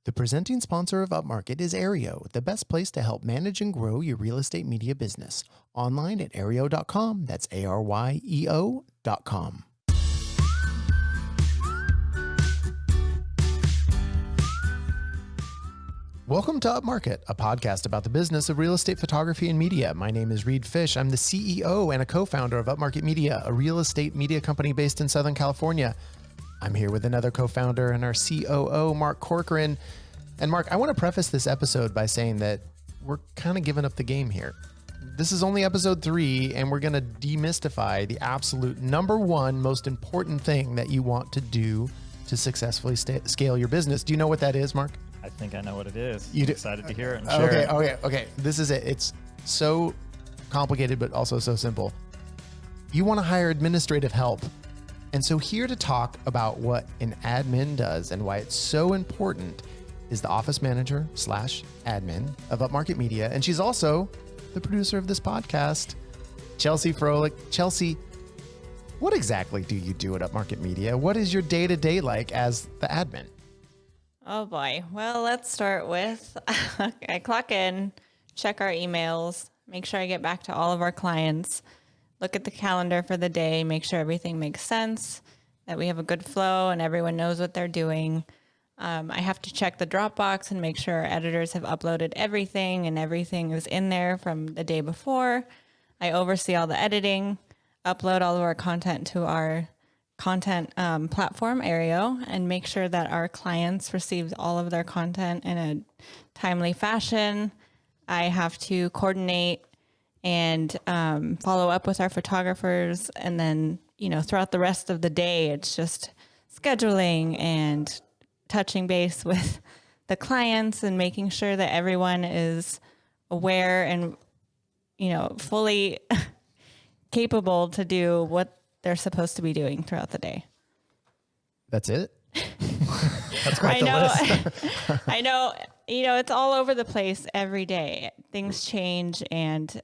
The presenting sponsor of Upmarket is Aereo, the best place to help manage and grow your real estate media business. Online at aereo.com. That's ARYEO.com. Welcome to Upmarket, a podcast about the business of real estate photography and media. My name is Reed Fish. I'm the CEO and a co-founder of Upmarket Media, a real estate media company based in Southern California. I'm here with another co-founder and our COO, Mark Corcoran. And Mark, I want to preface this episode by saying that we're kind of giving up the game here. This is only episode 3, and we're going to demystify the absolute number one most important thing that you want to do to successfully scale your business. Do you know what that is, Mark? I think I know what it is. You I'm excited to hear it and share it. Okay. This is it. It's so complicated, but also so simple. You want to hire administrative help. And so here to talk about what an admin does and why it's so important is the office manager / admin of Upmarket Media. And she's also the producer of this podcast, Chelsea Froelich. Chelsea, what exactly do you do at Upmarket Media? What is your day-to-day like as the admin? Oh boy. Well, let's start with I clock in, check our emails, make sure I get back to all of our clients, look at the calendar for the day, make sure everything makes sense, that we have a good flow and everyone knows what they're doing. I have to check the Dropbox and make sure our editors have uploaded everything and everything is in there from the day before. I oversee all the editing, upload all of our content to our content platform, Aereo, and make sure that our clients receive all of their content in a timely fashion. I have to coordinate and follow up with our photographers. And then, throughout the rest of the day, it's just scheduling and touching base with the clients and making sure that everyone is aware and, fully capable to do what they're supposed to be doing throughout the day. That's it? That's quite the list. I know, it's all over the place every day. Things change and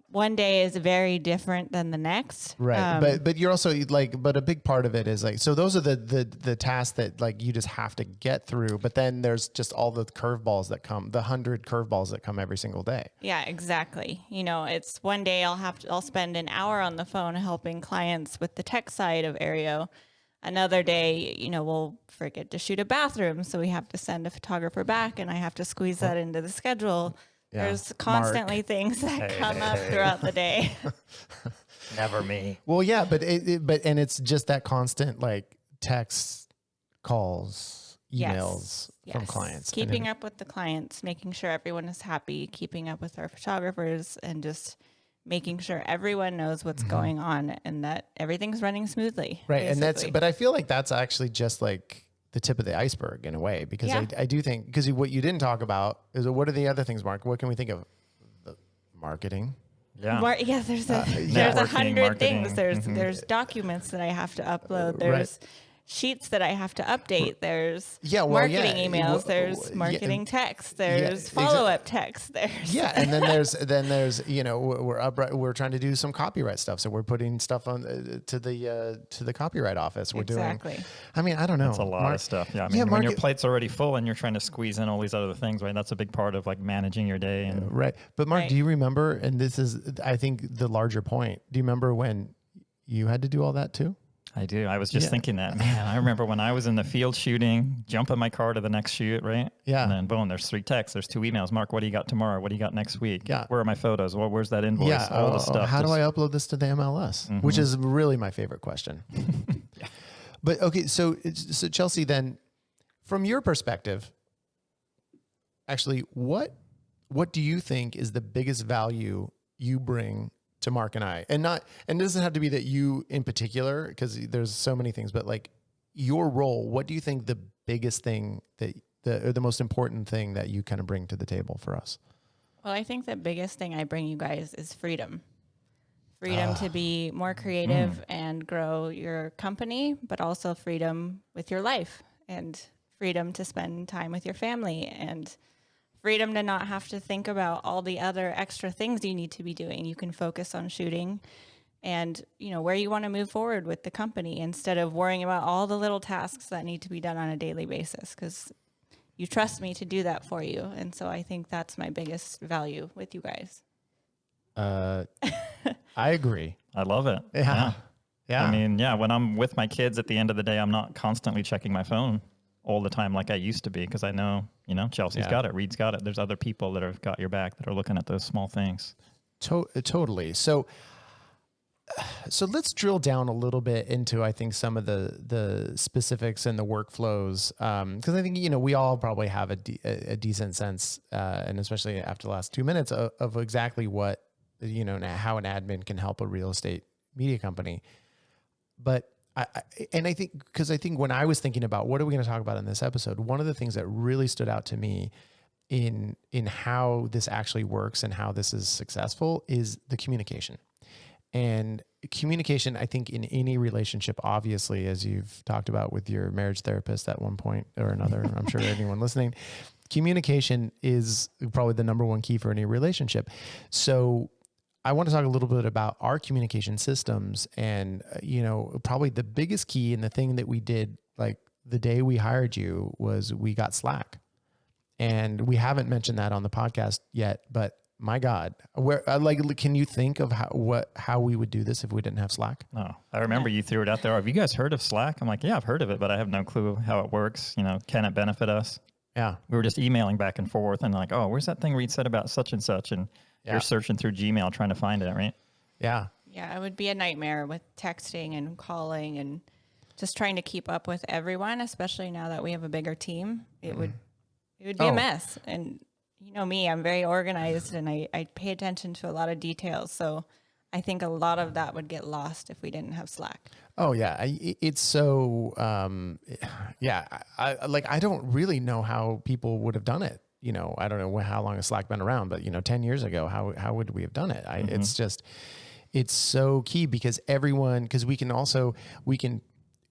one day is very different than the next. Right. But you're also but a big part of it is so those are the tasks that you just have to get through. But then there's just all the curveballs that come, the 100 curveballs that come every single day. Yeah, exactly. It's one day I'll spend an hour on the phone helping clients with the tech side of Aereo. Another day, we'll forget to shoot a bathroom. So we have to send a photographer back and I have to squeeze that into the schedule. Yeah. There's constantly things that come up throughout the day. Never me. Well, yeah, but it's just that constant texts, calls, emails from clients. Keeping up with the clients, making sure everyone is happy, keeping up with our photographers, and just making sure everyone knows what's going on and that everything's running smoothly. Right. Basically. But I feel like that's actually just the tip of the iceberg in a way, because I do think, because what you didn't talk about is what are the other things, Mark? What can we think of? The marketing. Yeah. There's 100 things. There's documents that I have to upload. There's sheets that I have marketing emails. There's marketing text. There's follow-up text. And then there's we're trying to do some copyright stuff, so we're putting stuff on to the copyright office. We're doing. I mean, I don't know. That's a lot of stuff. Yeah, I mean, when your plate's already full and you're trying to squeeze in all these other things, right? That's a big part of managing your day. And right. But Mark, do you remember? And this is, I think, the larger point. Do you remember when you had to do all that too? I do. I was just thinking that, man, I remember when I was in the field shooting, jump in my car to the next shoot, right? Yeah. And then boom, there's 3 texts, there's 2 emails. Mark, what do you got tomorrow? What do you got next week? Yeah. Where are my photos? Well, where's that invoice? Yeah. All the stuff. How do I upload this to the MLS? Which is really my favorite question. Yeah. But okay, so Chelsea, then from your perspective, actually, what do you think is the biggest value you bring to Mark and I? And it doesn't have to be that you in particular, because there's so many things, but your role, what do you think the biggest thing or the most important thing that you kind of bring to the table for us? Well, I think the biggest thing I bring you guys is freedom. Freedom to be more creative and grow your company, but also freedom with your life and freedom to spend time with your family and freedom to not have to think about all the other extra things you need to be doing. You can focus on shooting and, where you want to move forward with the company instead of worrying about all the little tasks that need to be done on a daily basis, because you trust me to do that for you. And so I think that's my biggest value with you guys. I agree. I love it. Yeah. I mean, when I'm with my kids at the end of the day, I'm not constantly checking my phone all the time like I used to be, because I know, Chelsea's got it, Reed's got it. There's other people that have got your back that are looking at those small things. Totally. So let's drill down a little bit into, I think, some of the specifics and the workflows, because I think, we all probably have a decent sense, and especially after the last 2 minutes of exactly what, how an admin can help a real estate media company. But I think when I was thinking about what are we going to talk about in this episode, one of the things that really stood out to me in how this actually works and how this is successful is the communication. And communication, I think, in any relationship, obviously, as you've talked about with your marriage therapist at one point or another, I'm sure anyone listening, communication is probably the number one key for any relationship. So I want to talk a little bit about our communication systems, and, probably the biggest key and the thing that we did, like the day we hired you, was we got Slack. And we haven't mentioned that on the podcast yet, but my God, can you think of how we would do this if we didn't have Slack? No, I remember you threw it out there. Have you guys heard of Slack? I'm like, yeah, I've heard of it, but I have no clue how it works. Can it benefit us? Yeah. We were just emailing back and forth and like, oh, where's that thing Reed said about such and such? And you're searching through Gmail trying to find it, right? Yeah. Yeah, it would be a nightmare with texting and calling and just trying to keep up with everyone, especially now that we have a bigger team. It would be a mess. And me, I'm very organized and I pay attention to a lot of details. So I think a lot of that would get lost if we didn't have Slack. Oh yeah. It's so, I don't really know how people would have done it. I don't know how long has Slack been around, but 10 years ago, how would we have done it? It's so key because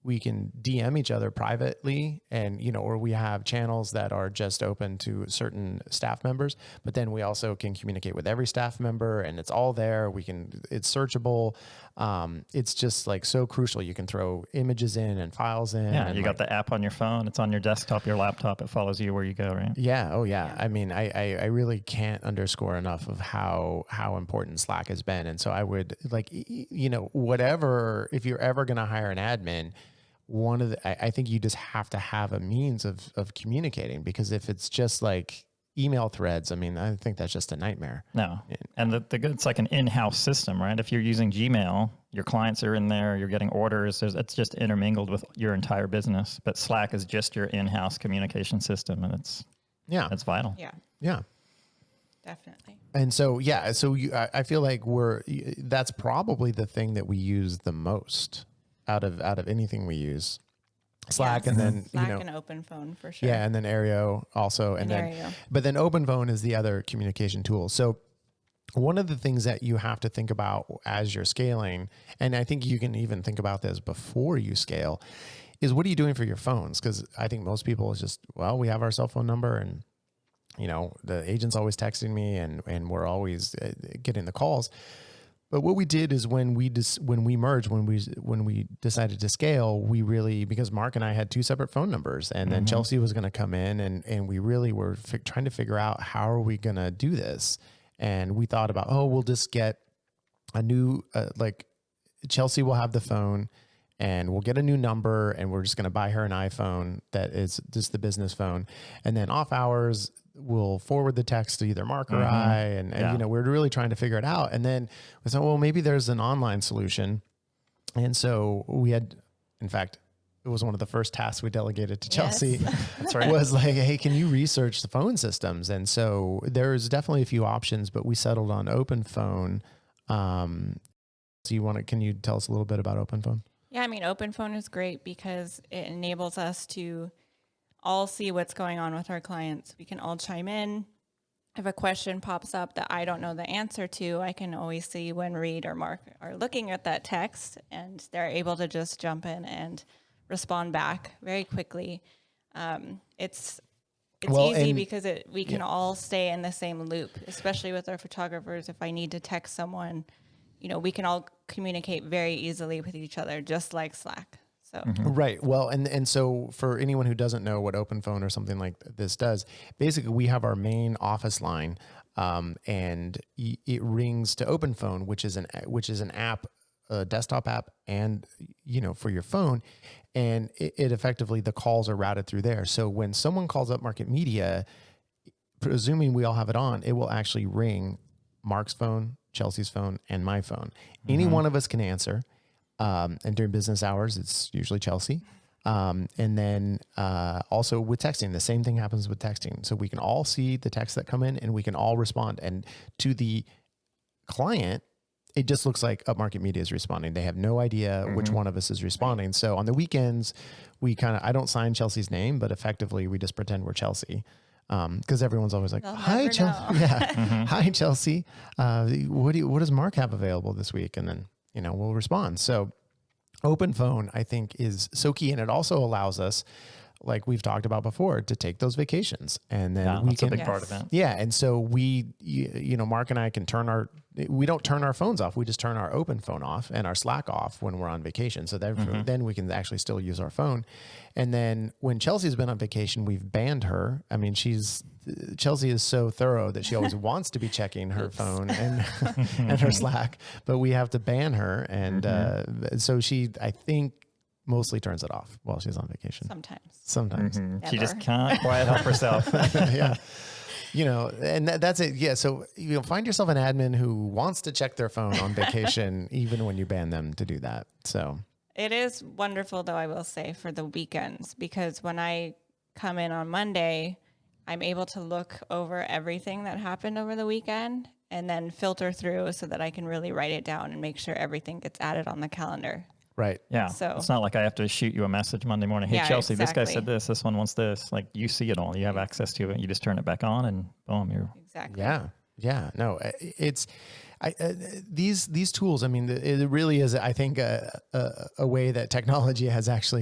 we can DM each other privately, and, or we have channels that are just open to certain staff members, but then we also can communicate with every staff member, and it's all there. It's searchable. It's just like so crucial. You can throw images in and files in. Yeah. And you got the app on your phone. It's on your desktop, your laptop. It follows you where you go, right? Yeah. Oh yeah. I mean, I really can't underscore enough of how important Slack has been. And so I would whatever, if you're ever going to hire an admin, I think you just have to have a means of communicating, because if it's just like email threads, I mean, I think that's just a nightmare. No. And it's like an in-house system, right? If you're using Gmail, your clients are in there, you're getting orders, it's just intermingled with your entire business. But Slack is just your in-house communication system, and it's vital. Yeah. Yeah. Definitely. And so, I feel like that's probably the thing that we use the most out of anything we use. Slack, and then Slack and OpenPhone for sure. Yeah, and then Aereo also, but then OpenPhone is the other communication tool. So one of the things that you have to think about as you're scaling, and I think you can even think about this before you scale, is what are you doing for your phones? Because I think most people is just, we have our cell phone number, and the agent's always texting me, and we're always getting the calls. But what we did is when we decided to scale, we really, because Mark and I had two separate phone numbers, and then Chelsea was going to come in, and we really were trying to figure out how are we going to do this. And we thought about, we'll just get a new, Chelsea will have the phone, and we'll get a new number, and we're just going to buy her an iPhone that is just the business phone. And then off hours, we'll forward the text to either Mark or I. And we're really trying to figure it out. And then we thought, well, maybe there's an online solution. And so we had, in fact, it was one of the first tasks we delegated to Chelsea. That's right. Was like, hey, can you research the phone systems? And so there's definitely a few options, but we settled on OpenPhone. Can you tell us a little bit about OpenPhone? Yeah, I mean, OpenPhone is great because it enables us to all see what's going on with our clients. We can all chime in. If a question pops up that I don't know the answer to, I can always see when Reed or Mark are looking at that text, and they're able to just jump in and respond back very quickly. It's easy because we can all stay in the same loop, especially with our photographers. If I need to text someone, we can all communicate very easily with each other, just like Slack. So Right. Well, and so for anyone who doesn't know what OpenPhone or something like this does, basically we have our main office line, and it rings to OpenPhone, which is an app, a desktop app, and for your phone, and it effectively, the calls are routed through there. So when someone calls Upmarket Media, presuming we all have it on, it will actually ring Mark's phone, Chelsea's phone, and my phone. Any one of us can answer. And during business hours, it's usually Chelsea. And then also with texting, the same thing happens with texting. So we can all see the texts that come in and we can all respond. And to the client, it just looks like Upmarket Media is responding. They have no idea which one of us is responding. So on the weekends, I don't sign Chelsea's name, but effectively we just pretend we're Chelsea. Because everyone's always like, "Hi, Chelsea." Yeah. "Hi, Chelsea. What does Mark have available this week?" And then we'll respond. So OpenPhone, I think, is so key. And it also allows us, like we've talked about before, to take those vacations. And then that's a big part of it. Yeah. And so Mark and I can we don't turn our phones off. We just turn our OpenPhone off and our Slack off when we're on vacation. So then we can actually still use our phone. And then when Chelsea's been on vacation, we've banned her. I mean, Chelsea is so thorough that she always wants to be checking her phone and and her Slack, but we have to ban her. And so she, I think, mostly turns it off while she's on vacation. Sometimes. She just can't quite help herself. Yeah. And that's it. Yeah. So find yourself an admin who wants to check their phone on vacation, even when you ban them to do that. So it is wonderful, though, I will say, for the weekends, because when I come in on Monday, I'm able to look over everything that happened over the weekend and then filter through so that I can really write it down and make sure everything gets added on the calendar. Right. Yeah. So it's not like I have to shoot you a message Monday morning. Hey, Yeah, Chelsea, this guy exactly. said this one wants this. Like, you see it all. You have access to it. You just turn it back on and boom, you're. Exactly. Yeah. Yeah. No, these tools, I mean, it really is, I think, a way that technology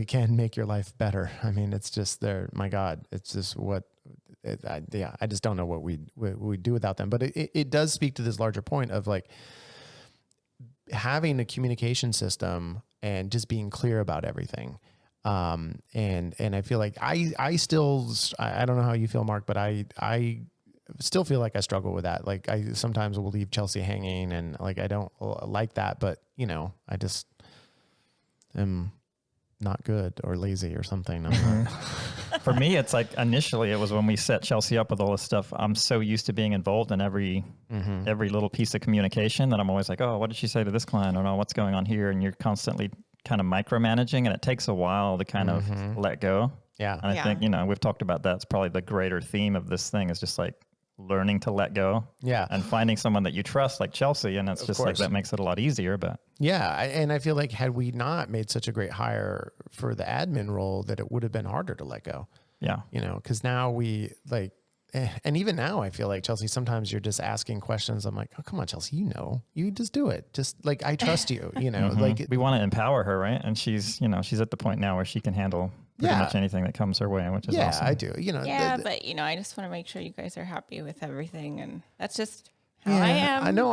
can make your life better. I mean, it's just my God, it's just I just don't know what we do without them. But it does speak to this larger point of like having a communication system and just being clear about everything. And I feel like I don't know how you feel, Mark, but I still feel like I struggle with that. Like I sometimes will leave Chelsea hanging and like, I don't like that, but I just am not good or lazy or something. For me, it's like initially it was when we set Chelsea up with all this stuff. I'm so used to being involved in every little piece of communication that I'm always like, oh, what did she say to this client? Or no, what's going on here? And you're constantly kind of micromanaging, and it takes a while to kind of let go. Yeah. And I think, we've talked about that. It's probably the greater theme of this thing is just like learning to let go. Yeah. And finding someone that you trust, like Chelsea. And it's Of just course. like, that makes it a lot easier. But yeah. And I feel like had we not made such a great hire for the admin role, that it would have been harder to let go. yeah. Because now we like, and even now I feel like, Chelsea, sometimes you're just asking questions. I'm like, oh, come on, Chelsea, you just do it. Just like, I trust you, like We want to empower her, right? And she's at the point now where she can handle pretty much anything that comes her way, which is awesome. I do, Yeah, but I just want to make sure you guys are happy with everything, and that's just how I am. I know,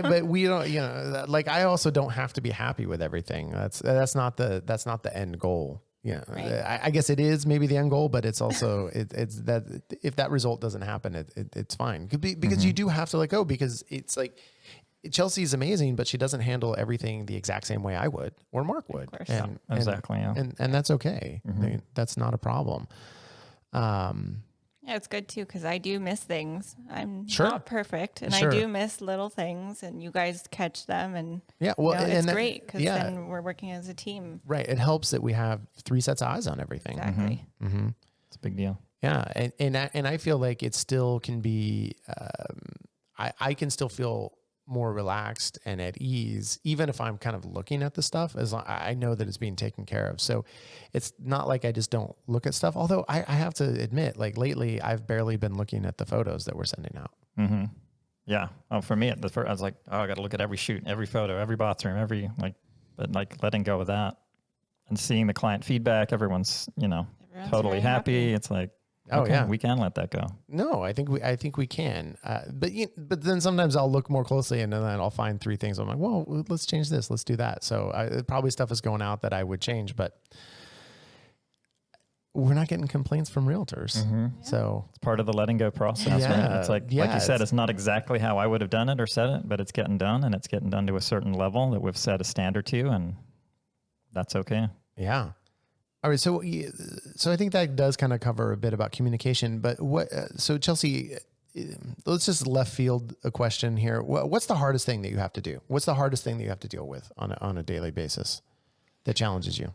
but we don't, like I also don't have to be happy with everything. That's not the end goal. Yeah, Right. I guess it is maybe the end goal, but it's also it's that if that result doesn't happen, it's fine because you do have to let go, because it's like Chelsea's amazing, but she doesn't handle everything the exact same way I would or Mark would. course. And, Exactly. Yeah. and that's okay. That's not a problem. Yeah, it's good too, because I do miss things. I'm Sure. not perfect, and Sure. I do miss little things, and you guys catch them, and Yeah, well, it's and great because then we're working as a team. right. It helps that we have 3 sets of eyes on everything. Exactly. It's a big deal. Yeah, and I feel like it still can be. I can still feel more relaxed and at ease, even if I'm kind of looking at the stuff, as long, I know that it's being taken care of. So it's not like I just don't look at stuff. Although I have to admit, like lately, I've barely been looking at the photos that we're sending out. Yeah. For me, I was like, oh, I got to look at every shoot, every photo, every bathroom, but letting go of that and seeing the client feedback, everyone's, totally happy. It's like, Oh, okay, yeah. we can let that go. No, I think we can. But then sometimes I'll look more closely and then I'll find 3 things. I'm like, well, let's change this. Let's do that. So probably stuff is going out that I would change, but we're not getting complaints from realtors. So It's part of the letting go process, Yeah, right? It's like you said, it's not exactly how I would have done it or said it, but it's getting done, and it's getting done to a certain level that we've set a standard to, and that's okay. yeah. All right. So I think that does kind of cover a bit about communication, but so Chelsea, let's just left field a question here. What's the hardest thing that you have to do? What's the hardest thing that you have to deal with on a daily basis that challenges you?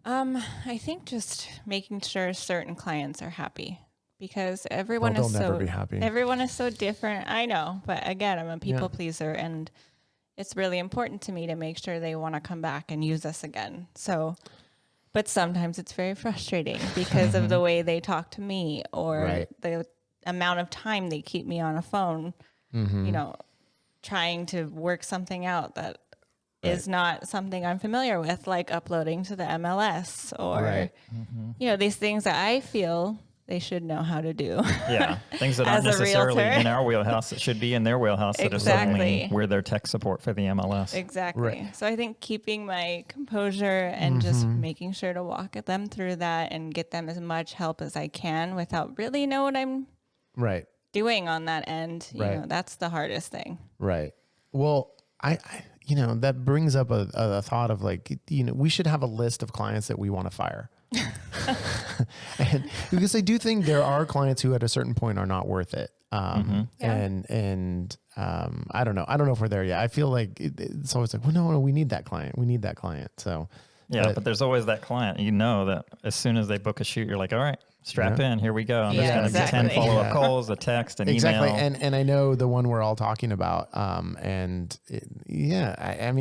I think just making sure certain clients are happy, because everyone They'll is never so be happy. everyone is so different. I know, but again, I'm a people pleaser, and it's really important to me to make sure they want to come back and use us again. So, but sometimes it's very frustrating because of the way they talk to me or the amount of time they keep me on a phone, trying to work something out that is not something I'm familiar with, like uploading to the MLS or, these things that I feel they should know how to do. Yeah, things that aren't As a necessarily realtor. in our wheelhouse that should be in their wheelhouse that are suddenly we're their tech support for the MLS. Exactly. Right. So I think keeping my composure and just making sure to walk them through that and get them as much help as I can without really know what I'm doing on that end. That's the hardest thing. Right. Well, I that brings up a thought of like, we should have a list of clients that we want to fire. And because I do think there are clients who at a certain point are not worth it. And I don't know if we're there yet. I feel like it's always like, well, no, we need that client. We need that client. So yeah, but there's always that client, that as soon as they book a shoot, you're like, all right, strap in, here we go. And there's going to be 10 follow-up calls, a text, an email. And I know the one we're all talking about. I mean,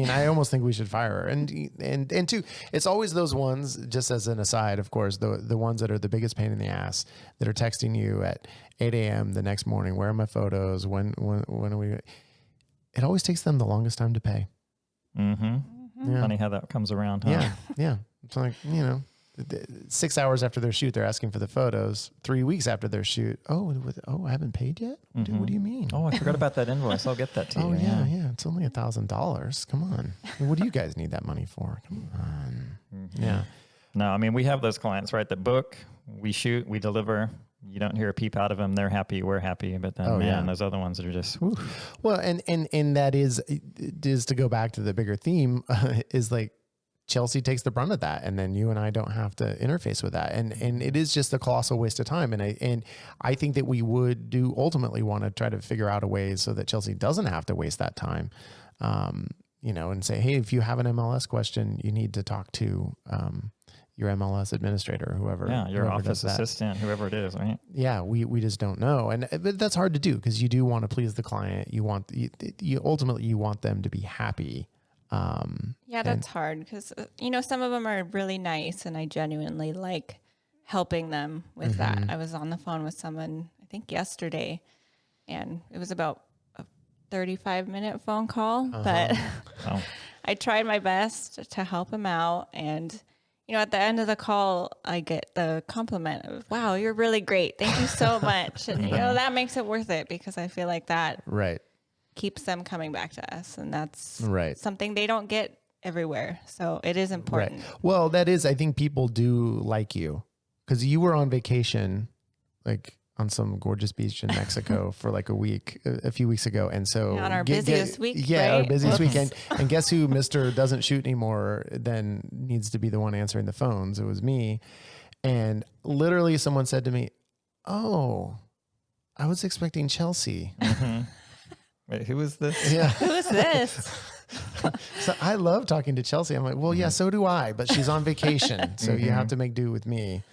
I almost think we should fire her. And two, it's always those ones, just as an aside, of course, the ones that are the biggest pain in the ass that are texting you at 8 a.m. the next morning. Where are my photos? When are we? It always takes them the longest time to pay. Yeah. Funny how that comes around, huh? Yeah. It's like, 6 hours after their shoot, they're asking for the photos. 3 weeks after their shoot, I haven't paid yet? What do you mean? Oh, I forgot about that invoice. I'll get that to you. Oh, yeah. It's only $1,000. Come on. What do you guys need that money for? Come on. Yeah. No, I mean, we have those clients, right, that book, we shoot, we deliver. You don't hear a peep out of them. They're happy. We're happy. But then, those other ones are just, whew. Well, and that is to go back to the bigger theme, is like Chelsea takes the brunt of that, and then you and I don't have to interface with that. And it is just a colossal waste of time. And I think that we do ultimately want to try to figure out a way so that Chelsea doesn't have to waste that time. And say, hey, if you have an MLS question, you need to talk to, your MLS administrator, whoever. Yeah, your office assistant, whoever it is, right? Yeah, we just don't know, but that's hard to do because you do want to please the client. You ultimately want them to be happy. That's hard because some of them are really nice, and I genuinely like helping them with that. I was on the phone with someone I think yesterday, and it was about a 35-minute phone call, but I tried my best to help him out. And at the end of the call, I get the compliment of, wow, you're really great. Thank you so much. And, that makes it worth it because I feel like that keeps them coming back to us. And that's something they don't get everywhere. So it is important. Right. Well, that is, I think people do like you because you were on vacation, like on some gorgeous beach in Mexico for like a few weeks ago. And so on our busiest week. Yeah, our busiest weekend. And guess who Mr. doesn't shoot anymore then needs to be the one answering the phones. It was me. And literally someone said to me, oh, I was expecting Chelsea. Wait, who is this? Yeah. Who is this? So I love talking to Chelsea. I'm like, well, yeah, so do I, but she's on vacation. So you have to make do with me.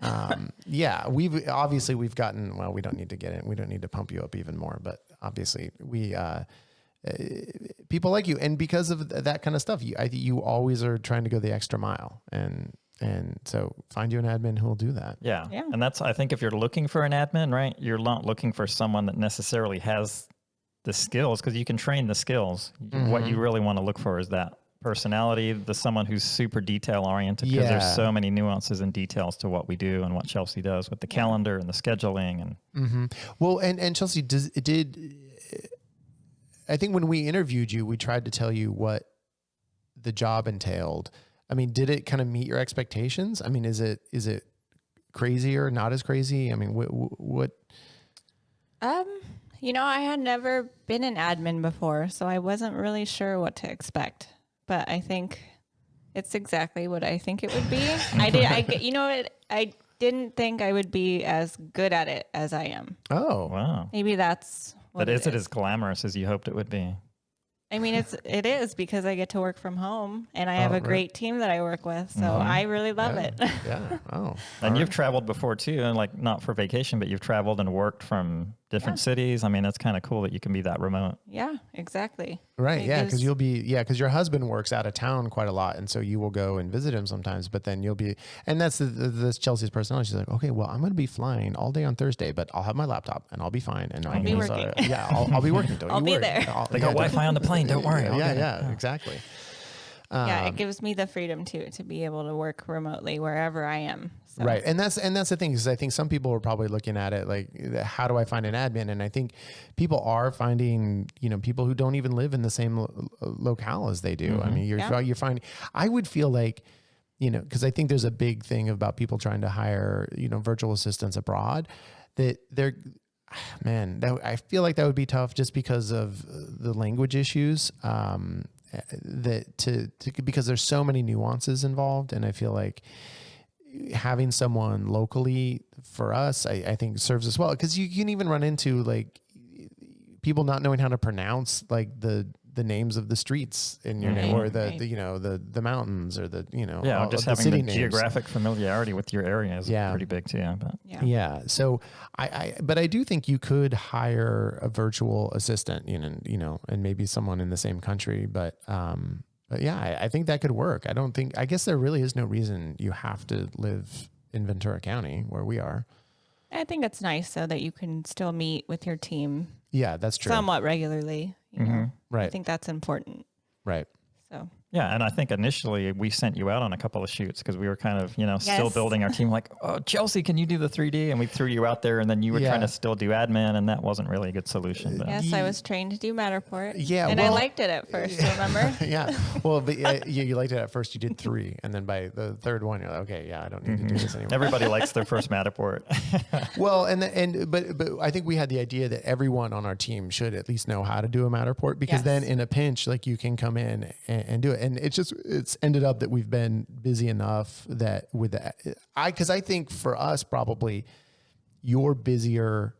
We've gotten, well, we don't need to get in. We don't need to pump you up even more, but obviously people like you. And because of that kind of stuff, you always are trying to go the extra mile. And so find you an admin who will do that. Yeah. And I think if you're looking for an admin, right, you're not looking for someone that necessarily has the skills because you can train the skills. What you really want to look for is that personality, the someone who's super detail oriented, because there's so many nuances and details to what we do and what Chelsea does with the calendar and the scheduling. And Well, and Chelsea, I think when we interviewed you, we tried to tell you what the job entailed. I mean, did it kind of meet your expectations? I mean, is it crazy or not as crazy? I mean, what? I had never been an admin before, so I wasn't really sure what to expect. But I think it's exactly what I think it would be. I didn't think I would be as good at it as I am. Oh, wow. Maybe that's what But is it as glamorous as you hoped it would be? I mean, it is because I get to work from home and I have a great team that I work with. So I really love it. Yeah. Oh, And you've traveled before too, and like not for vacation, but you've traveled and worked from different cities. I mean, it's kind of cool that you can be that remote. Yeah, exactly. right. Yeah. Cause because your husband works out of town quite a lot. And so you will go and visit him sometimes, but then and that's that's Chelsea's personality. She's like, okay, well, I'm going to be flying all day on Thursday, but I'll have my laptop and I'll be fine. And I'll be working. I'll be working. Don't I'll you be worry. there. They got Wi-Fi on the plane. Don't worry. Yeah, exactly. It gives me the freedom to be able to work remotely wherever I am. So. Right. And that's the thing, because I think some people are probably looking at it like, how do I find an admin? And I think people are finding, people who don't even live in the same locale as they do. Mm-hmm. I mean, you're finding, I would feel like, because I think there's a big thing about people trying to hire, virtual assistants abroad, that I feel like that would be tough just because of the language issues, because there's so many nuances involved. And I feel like having someone locally for us, I think serves us well, because you can even run into like people not knowing how to pronounce like the names of the streets in your name, or the mountains, or just the having city the names. Geographic familiarity with your area is pretty big too. So but I do think you could hire a virtual assistant, and maybe someone in the same country, but I think that could work. I guess there really is no reason you have to live in Ventura County where we are. I think it's nice so that you can still meet with your team. Yeah, that's true. Somewhat regularly. You know? Right. I think that's important. Right. So. Yeah, and I think initially we sent you out on a couple of shoots because we were kind of, still building our team. Like, oh, Chelsea, can you do the 3D? And we threw you out there, and then you were trying to still do admin, and that wasn't really a good solution. But. Yes, I was trained to do Matterport. Yeah, and I liked it at first. Remember? Yeah. Well, but you liked it at first. You did 3, and then by the third one, you're like, okay, yeah, I don't need to do this anymore. Everybody likes their first Matterport. Well, but I think we had the idea that everyone on our team should at least know how to do a Matterport, because then in a pinch, like you can come in and do it, and it's ended up that we've been busy enough that with that, because I think for us, probably you're busier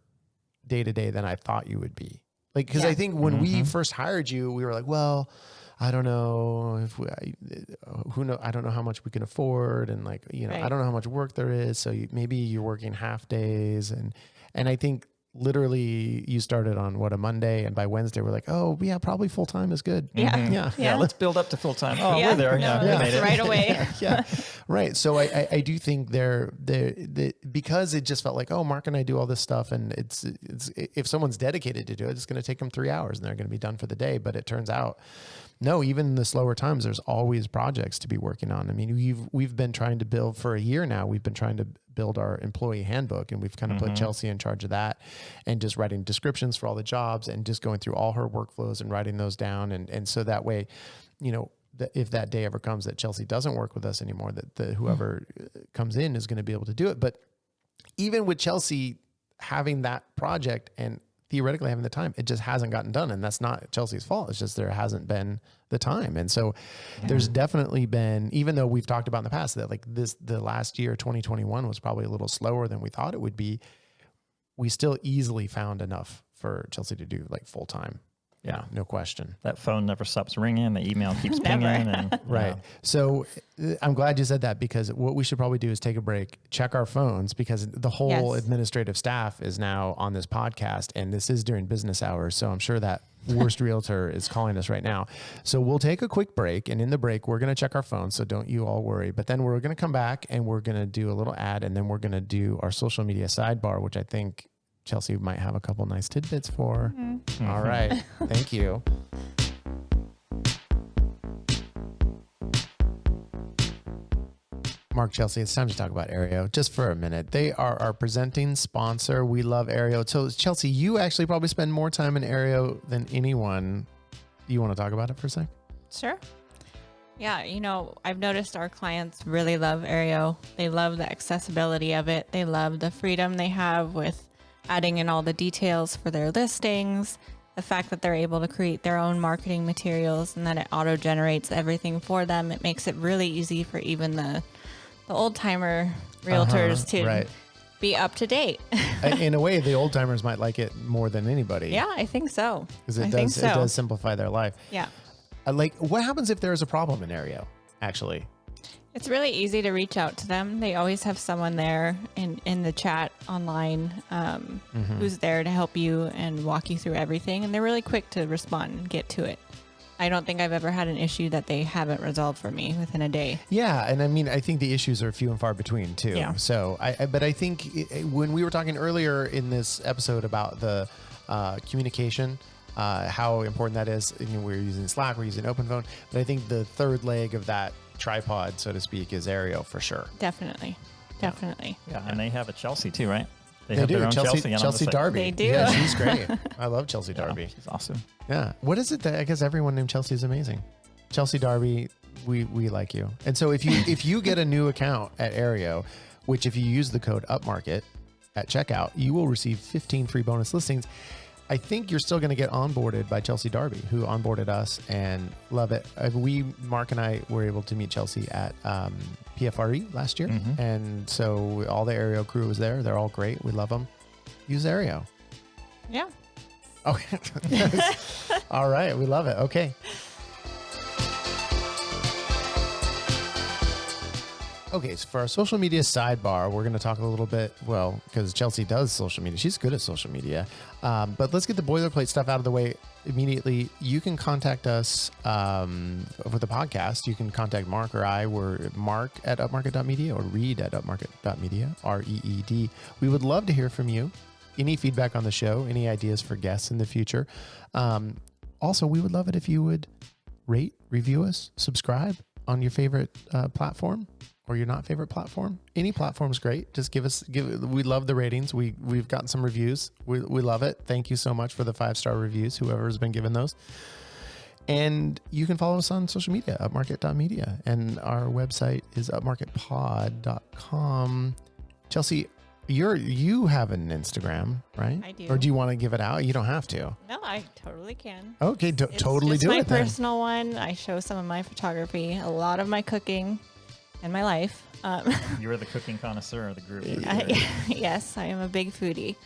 day to day than I thought you would be. Like, because I think when we first hired you, we were like, well, I don't know if I don't know how much we can afford. And like, I don't know how much work there is. So maybe you're working half days. And I think literally you started on a Monday, and by Wednesday we're like, oh yeah, probably full time is good. Yeah. Let's build up to full time. Oh, we're there. No, we made it right away. Right. So I do think because it just felt like, oh, Mark and I do all this stuff, and it's if someone's dedicated to do it, it's going to take them 3 hours and they're going to be done for the day. But it turns out, no, even in the slower times, there's always projects to be working on. I mean, we've been trying to build for a year now. We've been trying to build our employee handbook, and we've kind of put Chelsea in charge of that, and just writing descriptions for all the jobs, and just going through all her workflows and writing those down. And so that way, if that day ever comes that Chelsea doesn't work with us anymore, that whoever comes in is going to be able to do it. But even with Chelsea having that project and theoretically having the time, it just hasn't gotten done. And that's not Chelsea's fault. It's just there hasn't been the time. And so there's definitely been, even though we've talked about in the past that like the last year, 2021 was probably a little slower than we thought it would be, we still easily found enough for Chelsea to do like full time. Yeah, no question. That phone never stops ringing. The email keeps pinging. And, right. So I'm glad you said that, because what we should probably do is take a break, check our phones, because the whole administrative staff is now on this podcast, and this is during business hours. So I'm sure that worst realtor is calling us right now. So we'll take a quick break, and in the break, we're going to check our phones. So don't you all worry. But then we're going to come back, and we're going to do a little ad, and then we're going to do our social media sidebar, which I think Chelsea might have a couple nice tidbits for. All right. Thank you. Mark, Chelsea, it's time to talk about Aereo just for a minute. They are our presenting sponsor. We love Aereo. So Chelsea, you actually probably spend more time in Aereo than anyone. You want to talk about it for a sec? Sure. Yeah, I've noticed our clients really love Aereo. They love the accessibility of it. They love the freedom they have with adding in all the details for their listings, the fact that they're able to create their own marketing materials and that it auto-generates everything for them. It makes it really easy for even the old-timer realtors to be up to date. In a way, the old timers might like it more than anybody. Yeah, I think so. Because it does simplify their life. Yeah. What happens if there's a problem in Aereo, actually? It's really easy to reach out to them. They always have someone there in the chat online who's there to help you and walk you through everything. And they're really quick to respond and get to it. I don't think I've ever had an issue that they haven't resolved for me within a day. Yeah. And I think the issues are few and far between too. Yeah. So but I think when we were talking earlier in this episode about the communication, how important that is, we're using Slack, we're using OpenPhone, but I think the third leg of that tripod, so to speak, is Aereo for sure. Definitely. Yeah. And they have a Chelsea too, right? They have their do. own Chelsea Darby. They do. Yeah, she's great. I love Chelsea Darby. She's awesome. Yeah. What is it that I guess everyone named Chelsea is amazing? Chelsea Darby, we like you. And so if you get a new account at Aereo, which if you use the code Upmarket at checkout, you will receive 15 free bonus listings. I think you're still going to get onboarded by Chelsea Darby, who onboarded us and love it. Mark and I were able to meet Chelsea at PFRE last year. And so all the Aereo crew was there. They're all great. We love them. Use Aereo. Yeah. Okay. All right. We love it. Okay. Okay, so for our social media sidebar, we're going to talk a little bit, because Chelsea does social media. She's good at social media. But let's get the boilerplate stuff out of the way immediately. You can contact us for the podcast. You can contact Mark or I. We're mark@upmarket.media or reed@upmarket.media, REED. We would love to hear from you. Any feedback on the show, any ideas for guests in the future. Also, we would love it if you would rate, review us, subscribe on your favorite platform. Or your not favorite platform. Any platform's great. Just we love the ratings. We've gotten some reviews. We love it. Thank you so much for the 5-star reviews, whoever's been given those. And you can follow us on social media, upmarket.media. And our website is upmarketpod.com. Chelsea, you have an Instagram, right? I do. Or do you want to give it out? You don't have to. No, I totally can. Okay, totally it's do my it then. personal one. I show some of my photography, a lot of my cooking, and my life. You're the cooking connoisseur of the group. Yes, I am a big foodie.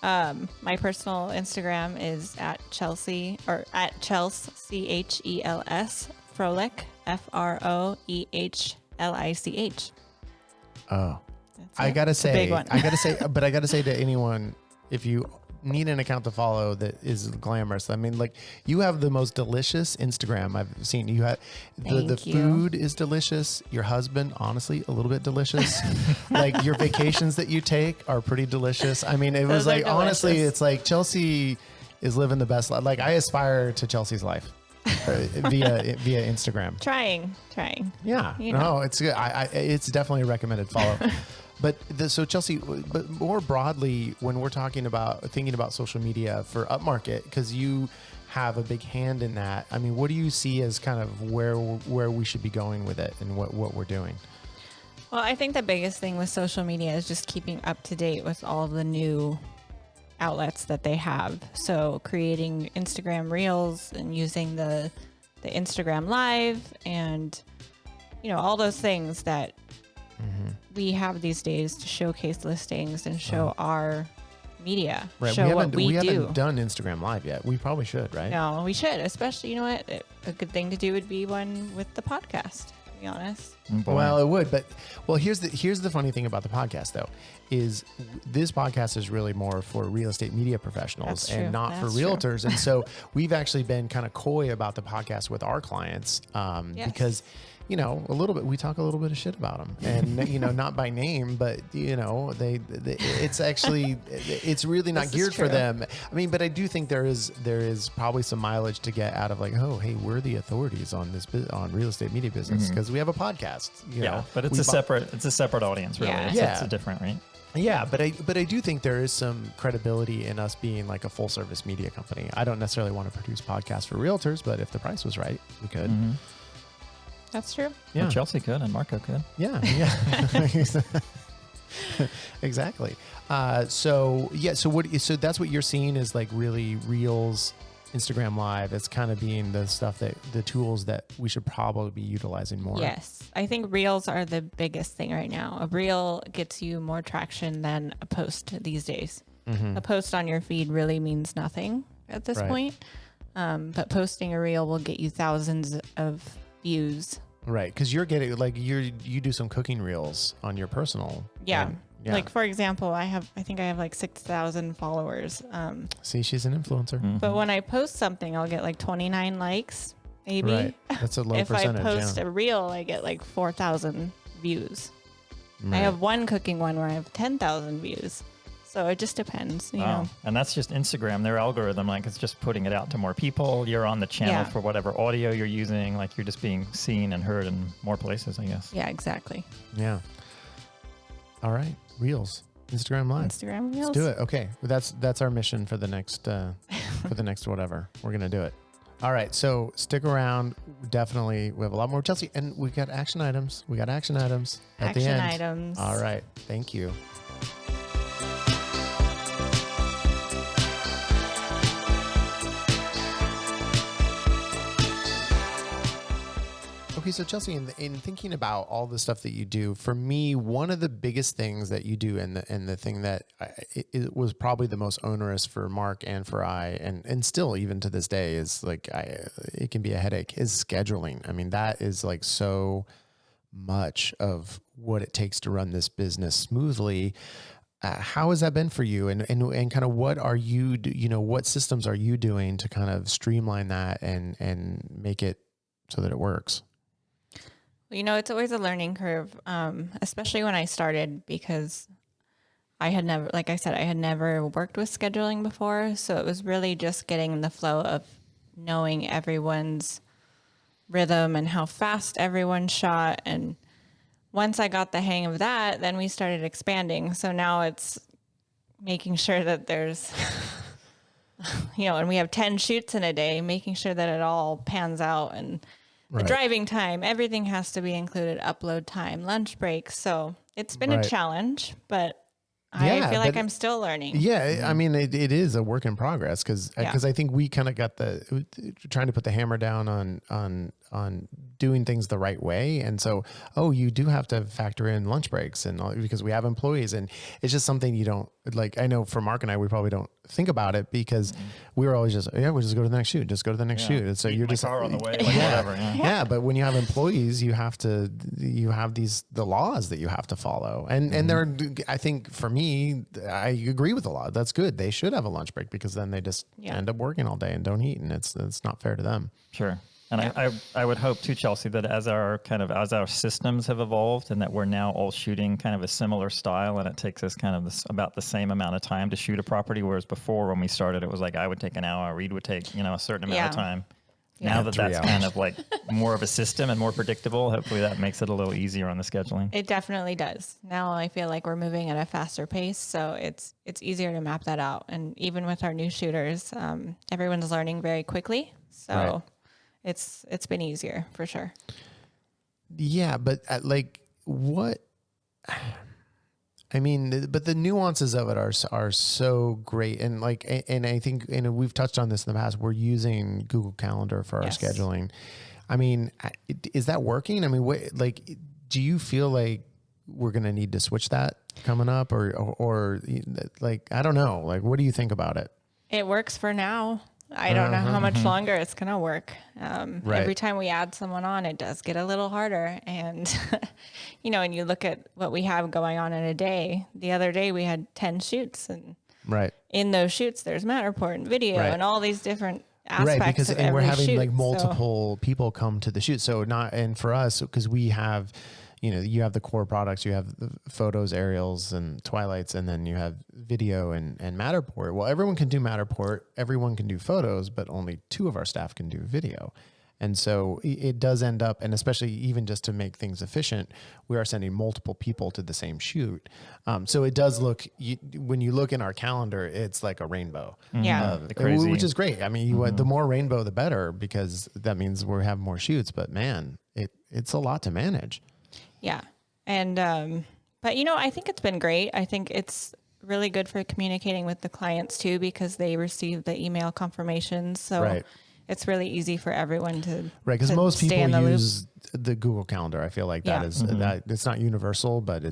My personal Instagram is at Chelsea or at Chels, CHELS, Froelich, FROEHLICH. Oh, I gotta say, big one. I gotta say to anyone, if you need an account to follow that is glamorous, I mean, like, you have the most delicious Instagram I've seen. You have the food is delicious. Your husband, honestly, a little bit delicious. Like, your vacations that you take are pretty delicious. I mean, it was like, honestly, it's like Chelsea is living the best life. Like, I aspire to Chelsea's life via Instagram. Trying. Yeah, no, it's good. It's definitely a recommended follow. But so Chelsea, but more broadly, when we're thinking about social media for Upmarket, because you have a big hand in that. I mean, what do you see as kind of where we should be going with it and what we're doing? Well, I think the biggest thing with social media is just keeping up to date with all the new outlets that they have. So creating Instagram Reels and using the Instagram Live and, all those things that we have these days to showcase listings and show our media, show what we do. We haven't done Instagram Live yet. We probably should, right? No, we should. Especially, a good thing to do would be one with the podcast, to be honest. Well, it would. But, here's the funny thing about the podcast, though, is this podcast is really more for real estate media professionals and not for realtors. And so we've actually been kind of coy about the podcast with our clients because you know, a little bit, we talk a little bit of shit about them, and, you know, not by name, but, you know, it's actually, it's really not geared for them. I mean, but I do think there is probably some mileage to get out of like, oh, hey, we're the authorities on this, on real estate media business because we have a podcast, you know, but it's a separate audience, really. Yeah. It's a different, right? Yeah, but I do think there is some credibility in us being like a full service media company. I don't necessarily want to produce podcasts for realtors, but if the price was right, we could. That's true. Yeah, Well, Chelsea could and Marco could. yeah. Exactly. So that's what you're seeing is like really Reels, Instagram Live. It's kind of being the stuff the tools that we should probably be utilizing more. Yes. I think Reels are the biggest thing right now. A Reel gets you more traction than a post these days. A post on your feed really means nothing at this point. But posting a Reel will get you thousands of views. Right. Because you're getting like you do some cooking reels on your personal. Yeah. Yeah. Like, for example, I think I have like 6,000 followers. See, she's an influencer. But when I post something, I'll get like 29 likes, maybe. Right. That's a low If percentage. I post a reel, I get like 4,000 views. Right. I have one cooking one where I have 10,000 views. So it just depends, you know. And that's just Instagram. Their algorithm, like, it's just putting it out to more people. You're on the channel for whatever audio you're using. Like, you're just being seen and heard in more places, I guess. Yeah, exactly. Yeah. All right. Reels. Instagram Live. Instagram Reels. Let's do it. Okay. That's our mission for the next whatever. We're going to do it. All right. So stick around. Definitely. We have a lot more Chelsea, and we got action items. At the end. Items. All right. Thank you. Okay, so Chelsea, in thinking about all the stuff that you do, for me, one of the biggest things that you do, and the thing that it was probably the most onerous for Mark and for and still even to this day is like it can be a headache, is scheduling. I mean, that is like so much of what it takes to run this business smoothly. How has that been for you, and kind of what are you, what systems are you doing to kind of streamline that and make it so that it works? Well, it's always a learning curve, especially when I started, because I had never worked with scheduling before. So it was really just getting in the flow of knowing everyone's rhythm and how fast everyone shot. And once I got the hang of that, then we started expanding. So now it's making sure that there's, and we have 10 shoots in a day, making sure that it all pans out, and the driving time, everything has to be included, upload time, lunch breaks. So it's been a challenge, but I feel like I'm still learning. Yeah. I mean, it is a work in progress because I think we kind of got trying to put the hammer down on doing things the right way. And so, you do have to factor in lunch breaks because we have employees, and it's just something you don't like. I know for Mark and I, we probably don't think about it because we were always we'll just go to the next shoot, shoot. And so you're just car on the way, whatever. Yeah. But when you have employees, you have the laws that you have to follow. And there, I think for me, I agree with the law. That's good. They should have a lunch break because then they just end up working all day and don't eat. And it's not fair to them. Sure. And I would hope too, Chelsea, that as our systems have evolved and that we're now all shooting kind of a similar style, and it takes us kind of about the same amount of time to shoot a property, whereas before when we started, it was like I would take an hour, Reed would take a certain amount of time. Now that's kind of like more of a system and more predictable, hopefully that makes it a little easier on the scheduling. It definitely does. Now I feel like we're moving at a faster pace, so it's easier to map that out. And even with our new shooters, everyone's learning very quickly, so it's been easier for sure. Yeah, but what? I mean, but the nuances of it are so great, and I think, we've touched on this in the past. We're using Google Calendar for our scheduling. I mean, is that working? I mean, do you feel like we're going to need to switch that coming up, or I don't know. What do you think about it? It works for now. I don't know how much longer it's going to work. Every time we add someone on, it does get a little harder. And, and you look at what we have going on in a day. The other day we had 10 shoots, and in those shoots, there's Matterport and video and all these different aspects right, because of and we're every having shoot, like so- multiple people come to the shoot. So not, and for us, because we have, you have the core products, you have the photos, aerials, and twilights, and then you have video and Matterport. Well, everyone can do Matterport, everyone can do photos, but only 2 of our staff can do video. And so it does end up, and especially even just to make things efficient, we are sending multiple people to the same shoot. So it does look, when you look in our calendar, it's like a rainbow. Yeah. Which is great. I mean, the more rainbow, the better, because that means we have more shoots. But man, it's a lot to manage. Yeah. And, but I think it's been great. I think it's really good for communicating with the clients too, because they receive the email confirmations. So Right. it's really easy for everyone to, Right, because to most stay people in the loop. use the Google Calendar. I feel like that Yeah. is that it's not universal, but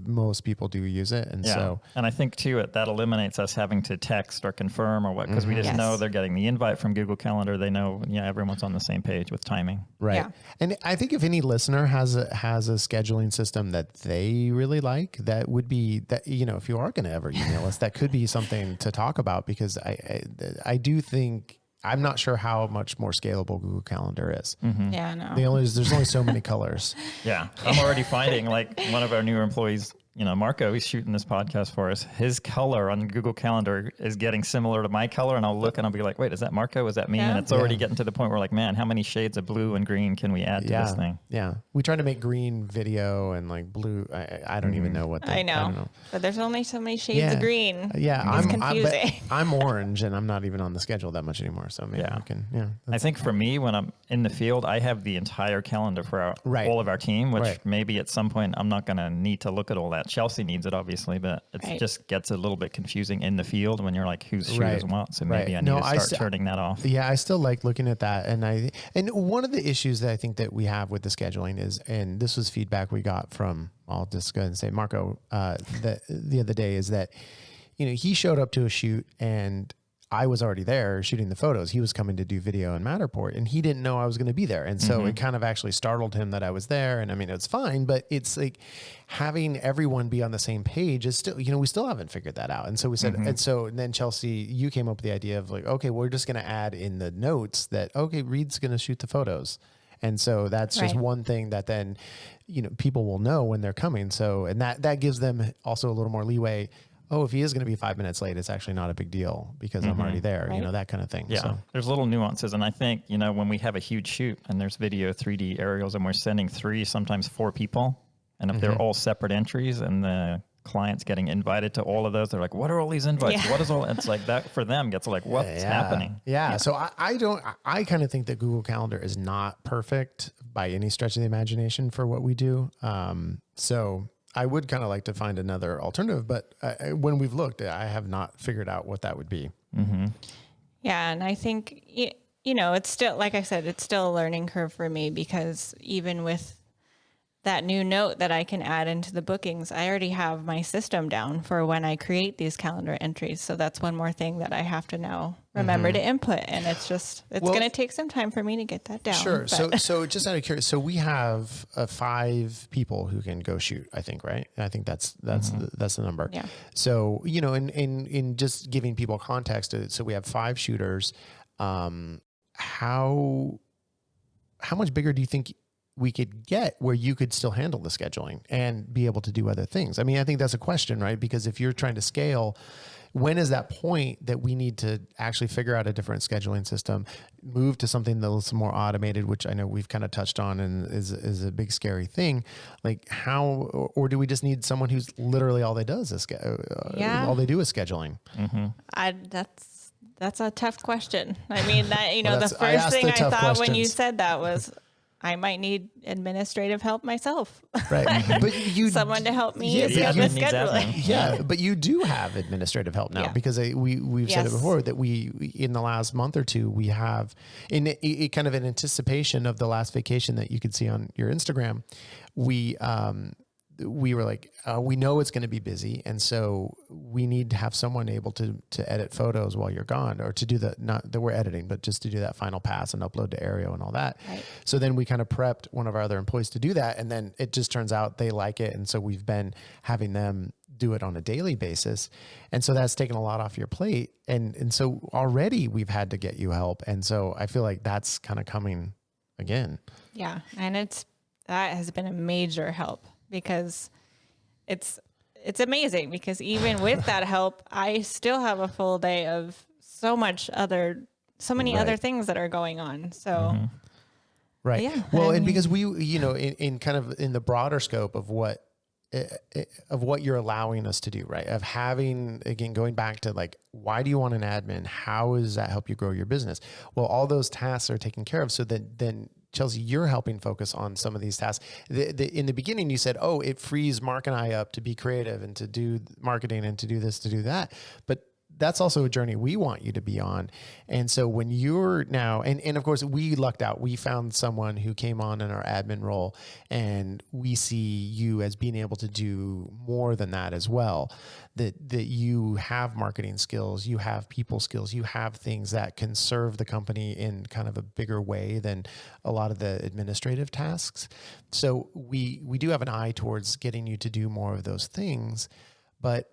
most people do use it, and so and I think too that eliminates us having to text or confirm or what, because we just Yes. know they're getting the invite from Google Calendar. They know everyone's on the same page with timing. right. Yeah. And I think if any listener has a scheduling system that they really like, that would be that if you are going to ever email us, that could be something to talk about, because I do think. I'm not sure how much more scalable Google Calendar is. Yeah, no. There's only so many colors. Yeah. I'm already finding like one of our newer employees, Marco, he's shooting this podcast for us. His color on Google Calendar is getting similar to my color. And I'll look and I'll be like, wait, is that Marco? Is that me? Yeah. And it's already getting to the point where like, man, how many shades of blue and green can we add to this thing? Yeah. We try to make green video and like blue. I don't even know what that, I know. don't know. But there's only so many shades of green. Yeah. It's but confusing. I'm orange and I'm not even on the schedule that much anymore. So maybe I can, I think for me, when I'm in the field, I have the entire calendar for all of our team, which maybe at some point I'm not going to need to look at all that. Chelsea needs it, obviously, but it just gets a little bit confusing in the field when you're like, whose shoot is what? So maybe I need to start turning that off. Yeah, I still like looking at that. And one of the issues that I think that we have with the scheduling is, and this was feedback we got from, I'll just go ahead and say Marco, the other day, is that, he showed up to a shoot and I was already there shooting the photos. He was coming to do video in Matterport and he didn't know I was going to be there. And so it kind of actually startled him that I was there. And I mean, it's fine, but it's like having everyone be on the same page is still, we still haven't figured that out. And so we said, and then Chelsea, you came up with the idea of like, okay, we're just going to add in the notes that, okay, Reed's going to shoot the photos. And so that's just one thing that then, people will know when they're coming. So, and that gives them also a little more leeway. Oh, if he is going to be 5 minutes late, it's actually not a big deal because I'm already there, that kind of thing. Yeah, so. There's little nuances. And I think, when we have a huge shoot and there's video 3D aerials and we're sending 3, sometimes 4 people, and if they're all separate entries and the client's getting invited to all of those, they're like, what are all these invites? Yeah. What is all, it's like that for them gets like, what's happening? Yeah. So I kind of think that Google Calendar is not perfect by any stretch of the imagination for what we do. So I would kind of like to find another alternative, but when we've looked, I have not figured out what that would be. Yeah. And I think, it's still, like I said, it's still a learning curve for me, because even with that new note that I can add into the bookings, I already have my system down for when I create these calendar entries. So that's one more thing that I have to now remember to input. And it's going to take some time for me to get that down. Sure. But. So just out of curiosity, so we have 5 people who can go shoot, I think, right? I think that's the number. Yeah. So, in just giving people context, so we have 5 shooters. How much bigger do you think we could get where you could still handle the scheduling and be able to do other things? I mean, I think that's a question, right? Because if you're trying to scale, when is that point that we need to actually figure out a different scheduling system, move to something that's more automated, which I know we've kind of touched on and is a big scary thing. Like how, or do we just need someone who's literally all they does is all they do is scheduling? That's a tough question. I mean, that, Well, the first thing I thought questions. when you said that was, I might need administrative help myself. Right. But someone to help me Yeah, set but the you- scheduling. Yeah, but you do have administrative help now because we've said it Yes. before that we in the last month or two we have in kind of an anticipation of the last vacation that you could see on your Instagram. We were like, we know it's going to be busy, and so we need to have someone able to edit photos while you're gone, or to do not that we're editing, but just to do that final pass and upload to Aereo and all that. Right. So then we kind of prepped one of our other employees to do that, and then it just turns out they like it, and so we've been having them do it on a daily basis. And so that's taken a lot off your plate. And so already we've had to get you help. And so I feel like that's kind of coming again. Yeah. And that has been a major help because it's amazing because even with that help, I still have a full day of so many other things that are going on. So right. yeah. Well, and because we, in kind of in the broader scope of what you're allowing us to do, right? Of having, again, going back to like, why do you want an admin? How does that help you grow your business? Well, all those tasks are taken care of. So then Chelsea, you're helping focus on some of these tasks. In the beginning, you said, oh, it frees Mark and I up to be creative and to do marketing and to do this, to do that. But that's also a journey we want you to be on. And so when you're now, and of course we lucked out, we found someone who came on in our admin role, and we see you as being able to do more than that as well. That you have marketing skills, you have people skills, you have things that can serve the company in kind of a bigger way than a lot of the administrative tasks. So we do have an eye towards getting you to do more of those things, but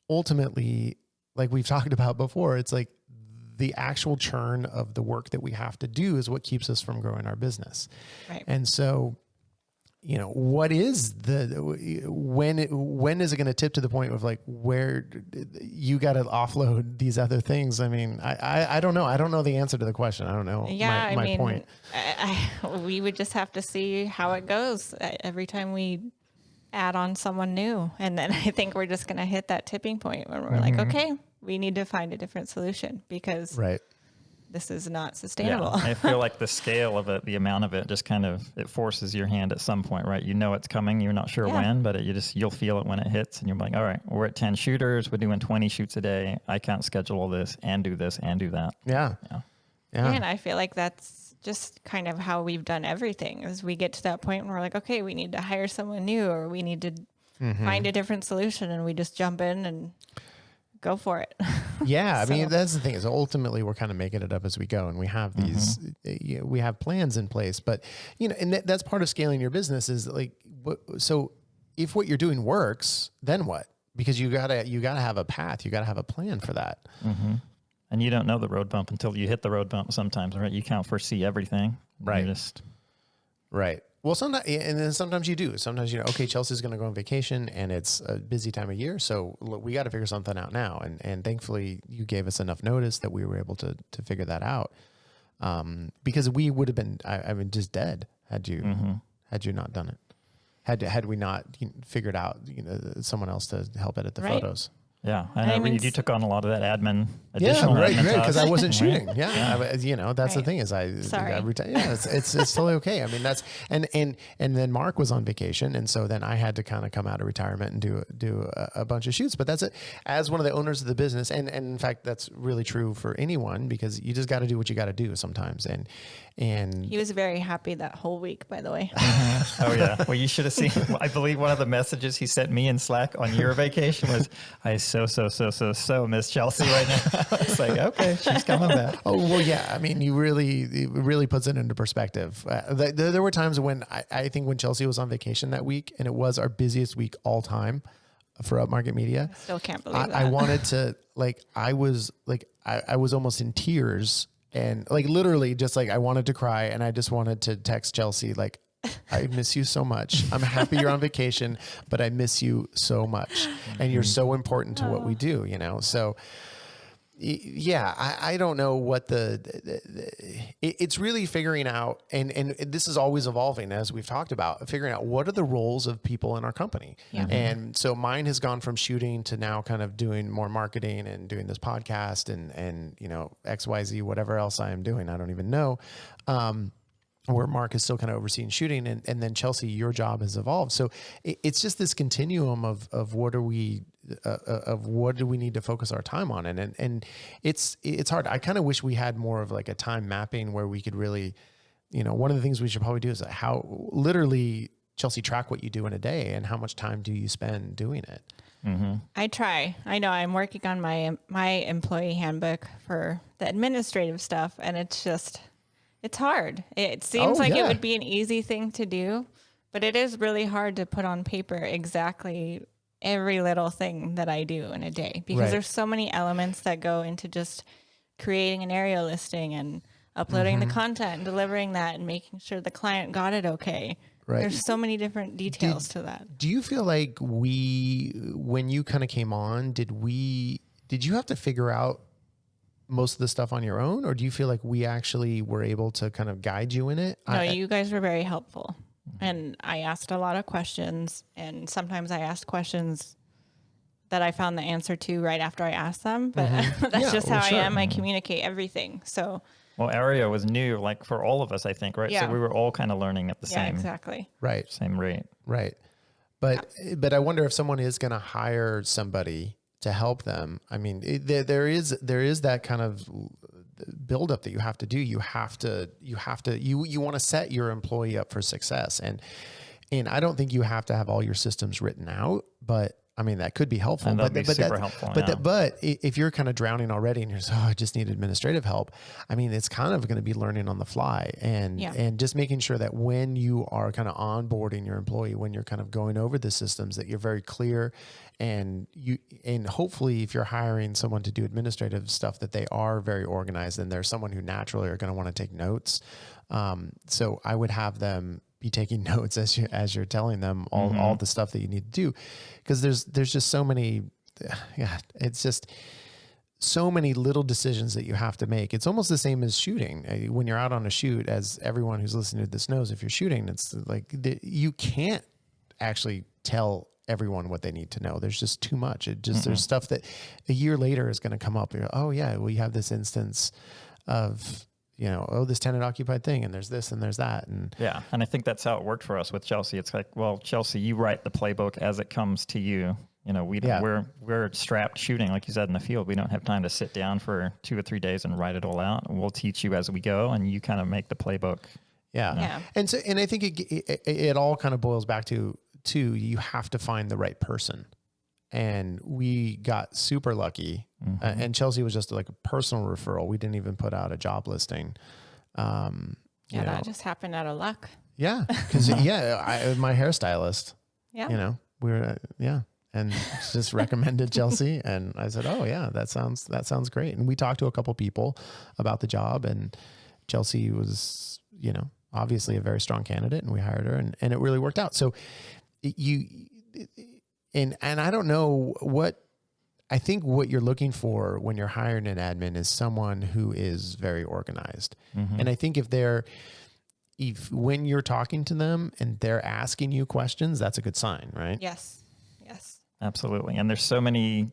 ultimately, like we've talked about before, it's like the actual churn of the work that we have to do is what keeps us from growing our business. Right. And so, what is when is it going to tip to the point of like where you got to offload these other things? I mean, I don't know. I don't know the answer to the question. I don't know. Yeah. My point. We would just have to see how it goes every time we add on someone new. And then I think we're just going to hit that tipping point when we're like, okay, we need to find a different solution because this is not sustainable. Yeah. I feel like the scale of it, the amount of it just kind of, it forces your hand at some point, right? You know, it's coming. You're not sure when, but you'll feel it when it hits and you're like, all right, we're at 10 shooters. We're doing 20 shoots a day. I can't schedule all this and do this and do that. Yeah. And I feel like that's just kind of how we've done everything is we get to that point where we're like, okay, we need to hire someone new or we need to find a different solution, and we just jump in and go for it. Yeah. I mean, that's the thing is ultimately we're kind of making it up as we go, and we have these, we have plans in place, but and that's part of scaling your business is like, so if what you're doing works, then what? Because you gotta have a path, you gotta have a plan for that. And you don't know the road bump until you hit the road bump sometimes, right? You can't foresee everything. Right. Right. Well, sometimes, and then sometimes you do. Sometimes, okay, Chelsea's going to go on vacation and it's a busy time of year. So look, we got to figure something out now. And thankfully you gave us enough notice that we were able to figure that out. Because we would have been, just dead had you not done it. Had we not figured out, someone else to help edit the photos. Yeah, I know you took on a lot of that admin. Additional right, admin because I tasks. wasn't shooting. Yeah, that's the thing is Sorry. it's totally okay. I mean that's and then Mark was on vacation, and so then I had to kind of come out of retirement and do a bunch of shoots. But that's it. As one of the owners of the business, and in fact that's really true for anyone because you just got to do what you got to do sometimes. And he was very happy that whole week, by the way. Oh yeah. Well, you should have seen. I believe one of the messages he sent me in Slack on your vacation was, "I so miss Chelsea right now." It's like, okay, she's coming back. Oh well, yeah. I mean, it really puts it into perspective. There were times when I think when Chelsea was on vacation that week, and it was our busiest week all time for Upmarket Media. I still can't believe that. I wanted to I was almost in tears. And literally just I wanted to cry and I just wanted to text Chelsea, I miss you so much. I'm happy you're on vacation, but I miss you so much. And you're so important to what we do, So yeah, I don't know what it's really figuring out. And this is always evolving as we've talked about, figuring out what are the roles of people in our company. Yeah. And so mine has gone from shooting to now kind of doing more marketing and doing this podcast and XYZ, whatever else I am doing. I don't even know. Where Mark is still kind of overseeing shooting and then Chelsea, your job has evolved. So it's just this continuum of what do we need to focus our time on? And it's hard. I kind of wish we had more of a time mapping where we could really, one of the things we should probably do is how literally Chelsea track what you do in a day and how much time do you spend doing it? Mm-hmm. I try. I know I'm working on my employee handbook for the administrative stuff and it's hard. It seems it would be an easy thing to do, but it is really hard to put on paper exactly every little thing that I do in a day, because Right. there's so many elements that go into just creating an area listing and uploading the content and delivering that and making sure the client got it okay. Right. There's so many different details to that. Do you feel like when you kind of came on, did you have to figure out most of the stuff on your own, or do you feel like we actually were able to kind of guide you in it? No, you guys were very helpful. And I asked a lot of questions, and sometimes I asked questions that I found the answer to right after I asked them, but that's just how I am. I communicate everything. So, Well, area was new, like for all of us, I think, right? Yeah. So we were all kind of learning at the yeah, same exactly. Right. same rate. Right. But I wonder if someone is going to hire somebody to help them. I mean, there is that kind of buildup that you have to do. You want to set your employee up for success. And I don't think you have to have all your systems written out, but I mean, that could be helpful. And that'd be super helpful. But if you're kind of drowning already and you're just, I just need administrative help. I mean, it's kind of going to be learning on the fly and just making sure that when you are kind of onboarding your employee, when you're kind of going over the systems, that you're very clear and hopefully if you're hiring someone to do administrative stuff, that they are very organized and there's someone who naturally are going to want to take notes. So I would have them be taking notes as you're telling them all the stuff that you need to do, because there's just so many, it's just so many little decisions that you have to make. It's almost the same as shooting. When you're out on a shoot, as everyone who's listening to this knows, if you're shooting, it's like you can't actually tell everyone what they need to know. There's just too much. There's stuff that a year later is going to come up. You're, oh yeah, well you have this instance of, this tenant occupied thing, and there's this and there's that. And I think that's how it worked for us with Chelsea. It's like, well, Chelsea, you write the playbook as it comes to you. We're strapped shooting, like you said, in the field. We don't have time to sit down for 2 or 3 days and write it all out. We'll teach you as we go, and you kind of make the playbook. Yeah. And I think it all kind of boils back to you have to find the right person. And we got super lucky. And Chelsea was just like a personal referral. We didn't even put out a job listing. That just happened out of luck. Yeah. Because, my hairstylist, we were, and just recommended Chelsea. And I said, oh, yeah, that sounds great. And we talked to a couple people about the job. And Chelsea was, obviously a very strong candidate. And we hired her. And it really worked out. So and I don't know I think what you're looking for when you're hiring an admin is someone who is very organized. And I think when you're talking to them and they're asking you questions, that's a good sign, right? Yes. Absolutely. And there's so many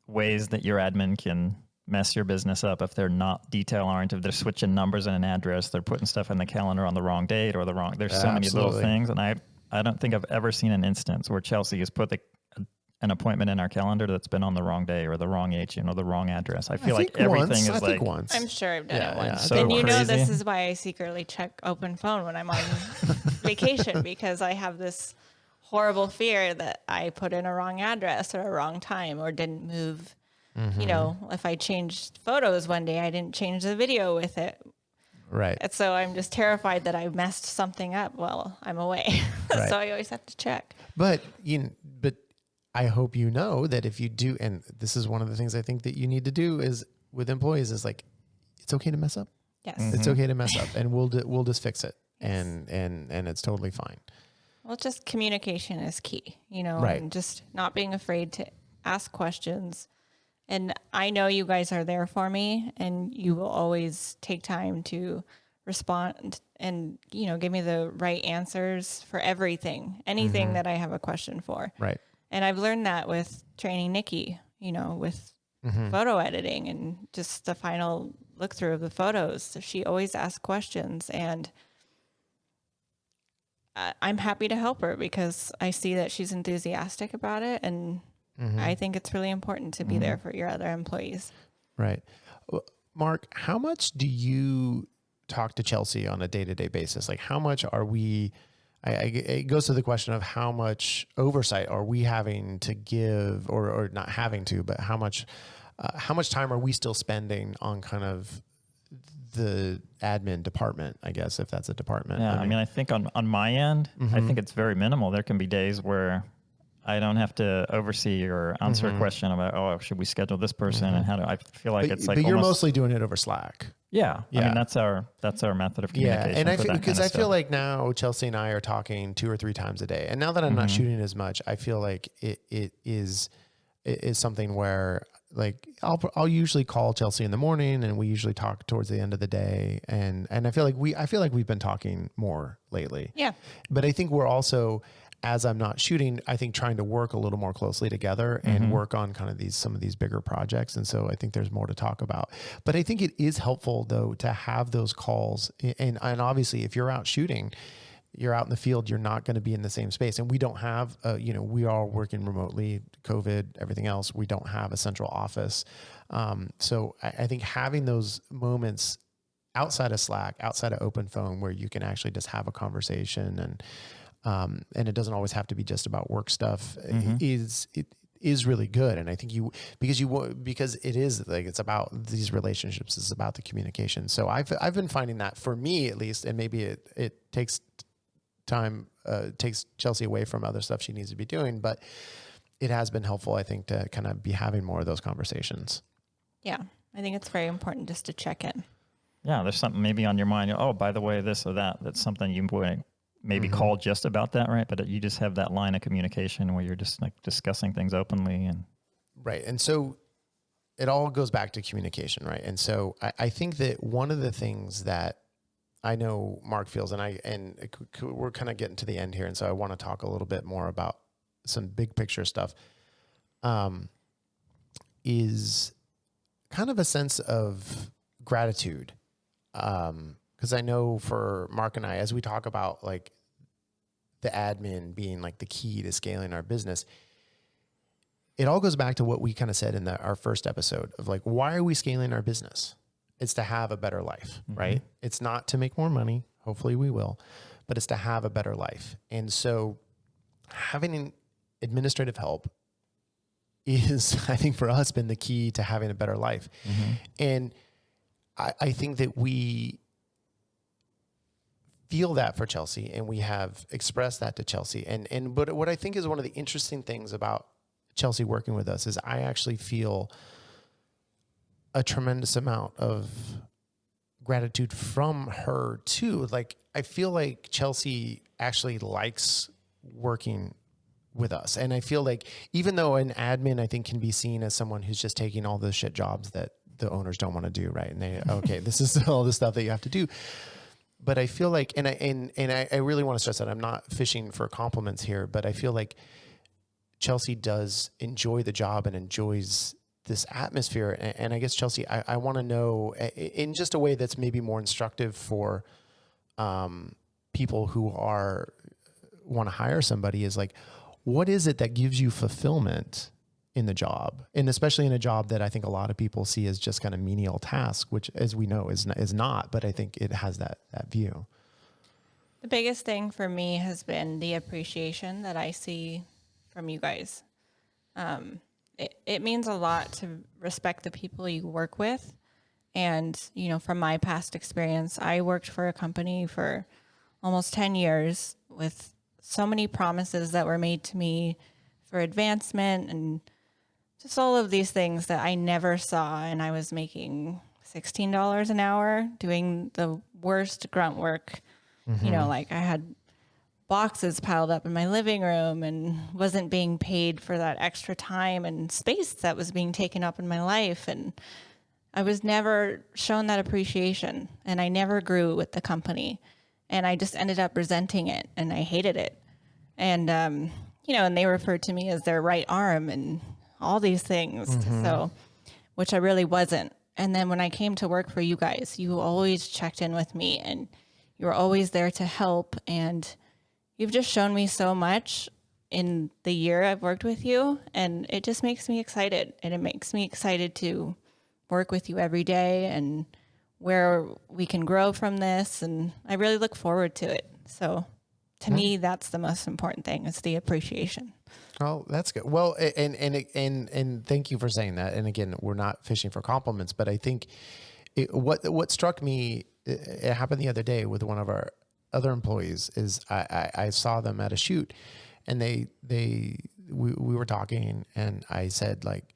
ways that your admin can mess your business up if they're not detail oriented. If they're switching numbers in an address, they're putting stuff in the calendar on the wrong date or there's so many little things. And I don't think I've ever seen an instance where Chelsea has put an appointment in our calendar that's been on the wrong day or the wrong agent or the wrong address. I feel like everything is like once. I'm sure I've done it once. So and crazy. This is why I secretly check open phone when I'm on vacation, because I have this horrible fear that I put in a wrong address or a wrong time or didn't move. If I changed photos one day, I didn't change the video with it. Right. And so I'm just terrified that I messed something up while I'm away. Right. So I always have to check. But I hope you know that if you do, and this is one of the things I think that you need to do is with employees is like, it's okay to mess up. Yes. It's okay to mess up, and we'll just fix it. Yes. And it's totally fine. Well, just communication is key, right. And just not being afraid to ask questions. And I know you guys are there for me, and you will always take time to respond and, give me the right answers for anything that I have a question for. Right. And I've learned that with training Nikki, with photo editing and just the final look through of the photos. So she always asks questions, and I'm happy to help her because I see that she's enthusiastic about it. And I think it's really important to be there for your other employees. Right. Mark, how much do you talk to Chelsea on a day-to-day basis? Like how much are we, it goes to the question of how much oversight are we having to give or not having to, but how much time are we still spending on kind of the admin department, I guess, if that's a department? Yeah. I mean, I think on my end, I think it's very minimal. There can be days where I don't have to oversee or answer a question about, oh, should we schedule this person and how do I feel like it's like but you're almost, mostly doing it over Slack. yeah. I Yeah. mean, that's our method of communication. Yeah, and I for feel, that because kind I of feel stuff. like now Chelsea and I are talking 2 or 3 times a day, and now that I'm not shooting as much, I feel like it is something where like I'll usually call Chelsea in the morning, and we usually talk towards the end of the day, and I feel like we've been talking more lately. Yeah. But I think we're also, as I'm not shooting, I think trying to work a little more closely together and work on kind of some of these bigger projects. And so I think there's more to talk about. But I think it is helpful though to have those calls. And obviously if you're out shooting, you're out in the field, you're not going to be in the same space. And we don't have, we are working remotely, COVID, everything else. We don't have a central office. So I think having those moments outside of Slack, outside of open phone, where you can actually just have a conversation and it doesn't always have to be just about work stuff, is really good. And I think because it is like, it's about these relationships, it's about the communication. So I've been finding that for me at least, and maybe it takes time, takes Chelsea away from other stuff she needs to be doing, but it has been helpful, I think, to kind of be having more of those conversations. Yeah. I think it's very important just to check in. Yeah, there's something maybe on your mind. Oh, by the way, this or that. That's something you would maybe call just about that, right? But you just have that line of communication where you're just like discussing things openly. And right. And so it all goes back to communication, right? And so I think that one of the things that I know Mark feels, and we're kind of getting to the end here, and so I want to talk a little bit more about some big picture stuff, is kind of a sense of gratitude. Because I know for Mark and I, as we talk about like the admin being like the key to scaling our business, it all goes back to what we kind of said in our first episode of like, why are we scaling our business? It's to have a better life, right? It's not to make more money. Hopefully we will, but it's to have a better life. And so having administrative help is, I think for us, been the key to having a better life. And I think that we feel that for Chelsea, and we have expressed that to Chelsea. But what I think is one of the interesting things about Chelsea working with us is I actually feel a tremendous amount of gratitude from her too. Like, I feel like Chelsea actually likes working with us. And I feel like even though an admin, I think, can be seen as someone who's just taking all those shit jobs that the owners don't want to do, right? And they, okay, this is all the stuff that you have to do. But I feel like, and I really want to stress that I'm not fishing for compliments here, but I feel like Chelsea does enjoy the job and enjoys this atmosphere. And I guess, Chelsea, I want to know in just a way that's maybe more instructive for people who want to hire somebody, is like, what is it that gives you fulfillment in the job? And especially in a job that I think a lot of people see as just kind of menial task, which, as we know, is not, but I think it has that view. The biggest thing for me has been the appreciation that I see from you guys. It means a lot to respect the people you work with. And, from my past experience, I worked for a company for almost 10 years with so many promises that were made to me for advancement and just all of these things that I never saw. And I was making $16 an hour doing the worst grunt work. Like I had boxes piled up in my living room and wasn't being paid for that extra time and space that was being taken up in my life. And I was never shown that appreciation, and I never grew with the company, and I just ended up resenting it, and I hated it. And, and they referred to me as their right arm and all these things. So, which I really wasn't. And then when I came to work for you guys, you always checked in with me, and you were always there to help. And you've just shown me so much in the year I've worked with you, and it just makes me excited. And it makes me excited to work with you every day and where we can grow from this. And I really look forward to it. So to me, that's the most important thing, is the appreciation. Oh, that's good. Well, and thank you for saying that. And again, we're not fishing for compliments, but I think what struck me, it happened the other day with one of our other employees, is I saw them at a shoot, and they we were talking and I said like,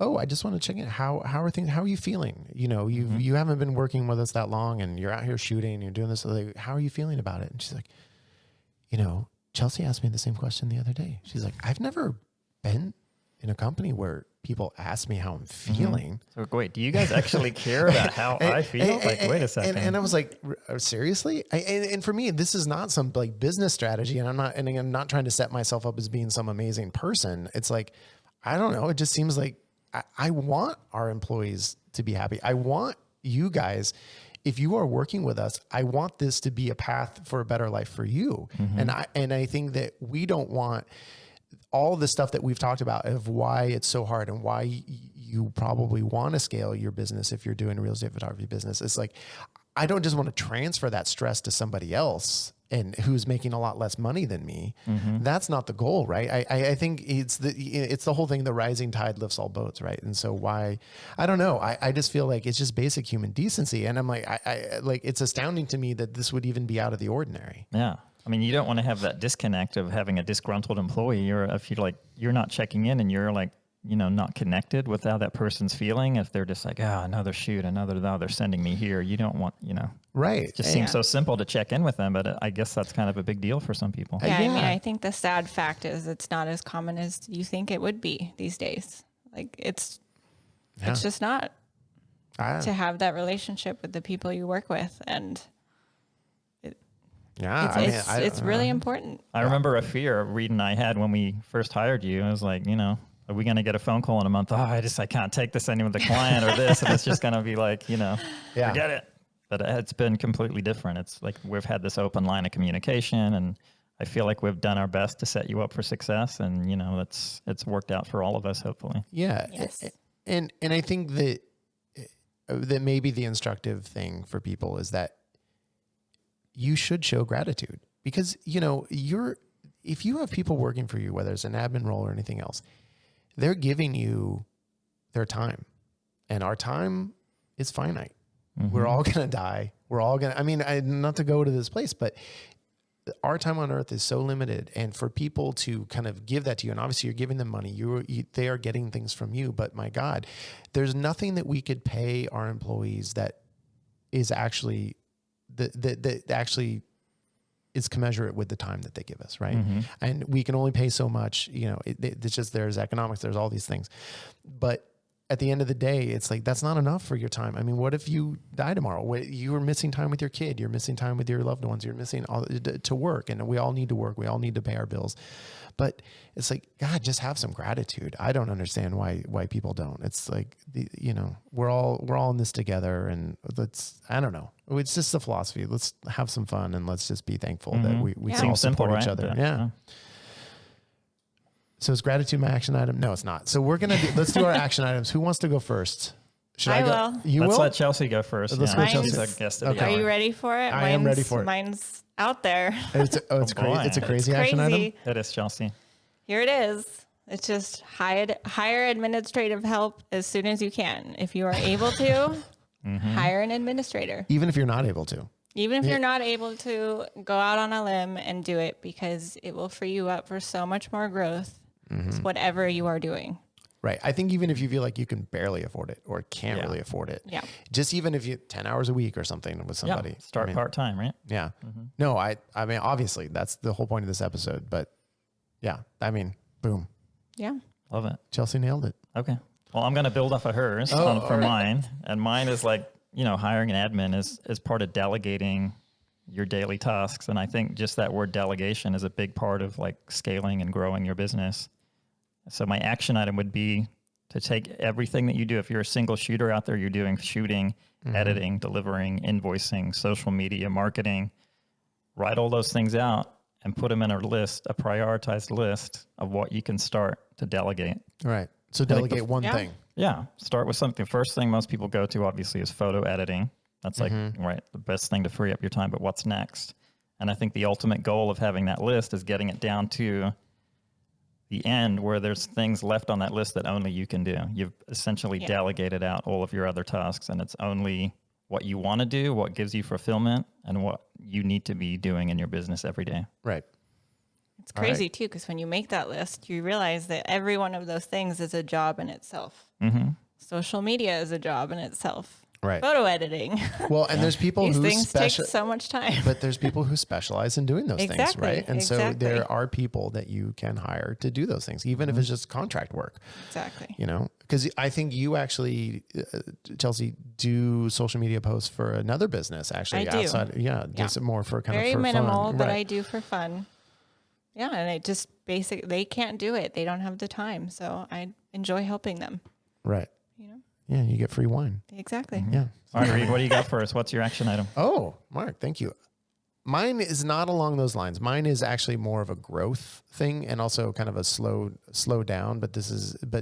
oh, I just want to check in. How are things? How are you feeling? You know, you haven't been working with us that long and you're out here shooting and you're doing this. Like, how are you feeling about it? And she's like, you know, Chelsea asked me the same question the other day. She's like, I've never been in a company where people ask me how I'm feeling. So wait, do you guys actually care about how I feel? Like, wait a second. And I was like, seriously? And for me, this is not some like business strategy. And I'm not trying to set myself up as being some amazing person. It's like, I don't know. It just seems like I want our employees to be happy. I want you guys, if you are working with us, I want this to be a path for a better life for you. And I think that we don't want all the stuff that we've talked about of why it's so hard and why you probably want to scale your business if you're doing a real estate photography business. It's like, I don't just want to transfer that stress to somebody else and who's making a lot less money than me. That's not the goal, right? I think it's the whole thing, the rising tide lifts all boats, right? And so why, I don't know. I just feel like it's just basic human decency. And I'm like, I like, it's astounding to me that this would even be out of the ordinary. Yeah. I mean, you don't want to have that disconnect of having a disgruntled employee, or if you're like, you're not checking in and you're like, you know, not connected with how that person's feeling. If they're just like, another shoot, they're sending me here. You don't want, you know, right. It just seems so simple to check in with them, but I guess that's kind of a big deal for some people. Yeah, I mean, I think the sad fact is it's not as common as you think it would be these days. Like it's just not to have that relationship with the people you work with. And it's really important. I remember a fear Reed and I had when we first hired you. I was like, you know, are we going to get a phone call in a month? Oh, I can't take this anymore with the client or this. And it's just going to be like, you know, forget it. But it's been completely different. It's like we've had this open line of communication, and I feel like we've done our best to set you up for success. And, you know, it's worked out for all of us, hopefully. Yeah. Yes. And I think that maybe the instructive thing for people is that you should show gratitude, because, you know, if you have people working for you, whether it's an admin role or anything else, they're giving you their time, and our time is finite. We're all going to die. We're all going to, I mean, not to go to this place, but our time on earth is so limited. And for people to kind of give that to you, and obviously you're giving them money, they are getting things from you, but my God, there's nothing that we could pay our employees that is actually that actually is commensurate with the time that they give us. Right. And we can only pay so much, you know, it's just, there's economics, there's all these things, but at the end of the day, it's like, that's not enough for your time. I mean, what if you die tomorrow? You were missing time with your kid. You're missing time with your loved ones. You're missing all to work, and we all need to work. We all need to pay our bills, but it's like, God, just have some gratitude. I don't understand why people don't. It's like, you know, we're all in this together, and I don't know. It's just a philosophy. Let's have some fun, and let's just be thankful that we can all support each other. Yeah. So is gratitude my action item? No, it's not. So let's do our action items. Who wants to go first? Should I go? Will. You Let's will? let Chelsea go first. Let's go Chelsea. She's a guest Okay. Are you ready for it? I am ready for it. Mine's out there. It's boy. It's a crazy It's action item. crazy. It is, Chelsea. Here it is. It's just hire administrative help as soon as you can. If you are able to, hire an administrator. Even if you're not able to. Even if you're not able to, go out on a limb and do it, because it will free you up for so much more growth. It's whatever you are doing. Right. I think even if you feel like you can barely afford it or can't really afford it, just even if you 10 hours a week or something with somebody, start part-time, right? Yeah. No, I mean, obviously that's the whole point of this episode, but yeah, I mean, boom. Yeah. Love it. Chelsea nailed it. Okay. Well, I'm going to build off of hers for mine. And mine is like, you know, hiring an admin is part of delegating your daily tasks. And I think just that word delegation is a big part of like scaling and growing your business. So my action item would be to take everything that you do. If you're a single shooter out there, you're doing shooting, editing, delivering, invoicing, social media, marketing, write all those things out and put them in a prioritized list of what you can start to delegate. Right. So delegate one thing. Yeah. Start with something. First thing most people go to obviously is photo editing. That's like, the best thing to free up your time, but what's next? And I think the ultimate goal of having that list is getting it down to the end where there's things left on that list that only you can do. You've essentially delegated out all of your other tasks, and it's only what you want to do, what gives you fulfillment, and what you need to be doing in your business every day. Right. It's crazy too, because when you make that list, you realize that every one of those things is a job in itself. Mm-hmm. Social media is a job in itself. Right. Photo editing. Well, and there's people These who things take so much time. but there's people who specialize in doing those things, Exactly, right? And so exactly. there are people that you can hire to do those things, even if it's just contract work. Exactly. You know, because I think you actually, Chelsea, do social media posts for another business. Actually, I do. outside, just more for kind Very of for minimal, fun. but Right. I do for fun. Yeah, and it just they can't do it. They don't have the time, so I enjoy helping them. Right. You know. Yeah, you get free wine. Exactly. Yeah. All right, Reed, what do you got for us? What's your action item? Oh, Mark, thank you. Mine is not along those lines. Mine is actually more of a growth thing and also kind of a slow down. But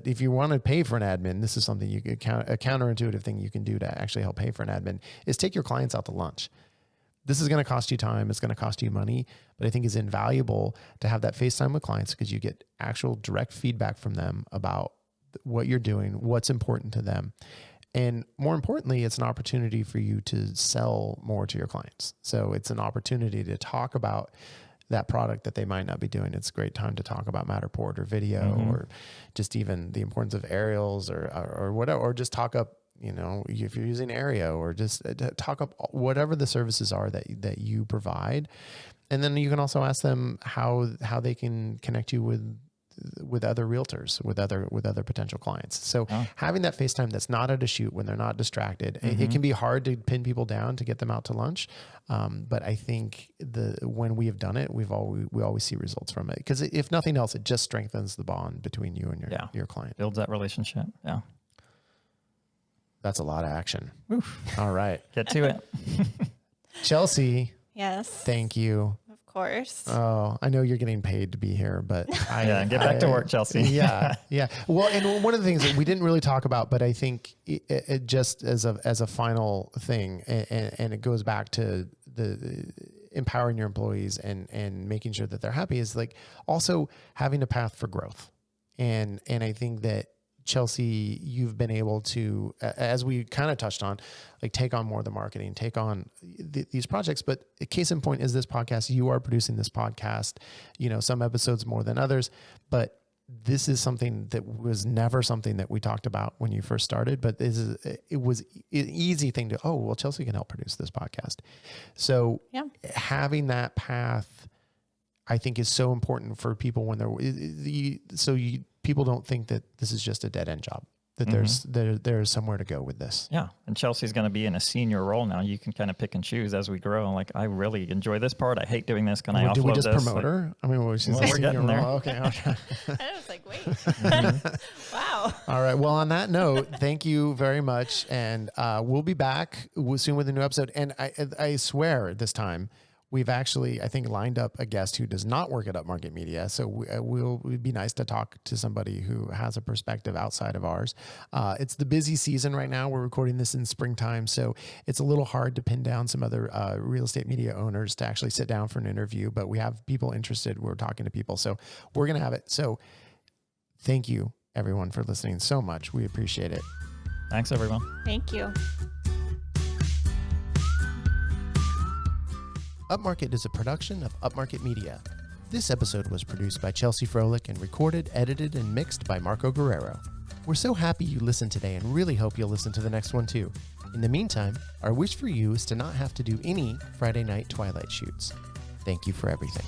if you want to pay for an admin, this is something you could a counterintuitive thing you can do to actually help pay for an admin is take your clients out to lunch. This is going to cost you time. It's going to cost you money, but I think it's invaluable to have that FaceTime with clients because you get actual direct feedback from them about what you're doing, what's important to them. And more importantly, it's an opportunity for you to sell more to your clients. So it's an opportunity to talk about that product that they might not be doing. It's a great time to talk about Matterport or video or just even the importance of aerials or whatever, or just talk up, you know, if you're using Aereo or just talk up whatever the services are that you provide. And then you can also ask them how they can connect you with other realtors, with other potential clients. So having that FaceTime that's not at a shoot when they're not distracted, it can be hard to pin people down to get them out to lunch. But I think when we have done it, we always see results from it. Because if nothing else, it just strengthens the bond between you and your client. Builds that relationship. Yeah. That's a lot of action. Oof. All right. Get to it. Chelsea, Yes. thank you. Of course. Oh, I know you're getting paid to be here, but Get back to work, Chelsea. Yeah. Well, and one of the things that we didn't really talk about, but I think it just as a final thing, and it goes back to the empowering your employees and making sure that they're happy, is like also having a path for growth. And I think that Chelsea, you've been able to, as we kind of touched on, like take on more of the marketing, take on these projects. But a case in point is this podcast. You are producing this podcast, you know, some episodes more than others, but this is something that was never something that we talked about when you first started, but it was an easy thing to, well, Chelsea can help produce this podcast. So having that path, I think, is so important for people when people don't think that this is just a dead end job, that there's somewhere to go with this. Yeah. And Chelsea's going to be in a senior role now. You can kind of pick and choose as we grow. Like, I really enjoy this part. I hate doing this. Can I offload this? Do we just promote her? I mean, she's we're getting there. Okay. I was like, wait. Wow. All right. Well, on that note, thank you very much. And we'll be back soon with a new episode. And I swear this time, we've actually, I think, lined up a guest who does not work at Upmarket Media. So it'd be nice to talk to somebody who has a perspective outside of ours. It's the busy season right now. We're recording this in springtime, so it's a little hard to pin down some other real estate media owners to actually sit down for an interview, but we have people interested. We're talking to people, so we're going to have it. So thank you, everyone, for listening so much. We appreciate it. Thanks, everyone. Thank you. Upmarket is a production of Upmarket Media. This episode was produced by Chelsea Froelich and recorded, edited, and mixed by Marco Guerrero. We're so happy you listened today and really hope you'll listen to the next one too. In the meantime, our wish for you is to not have to do any Friday night twilight shoots. Thank you for everything.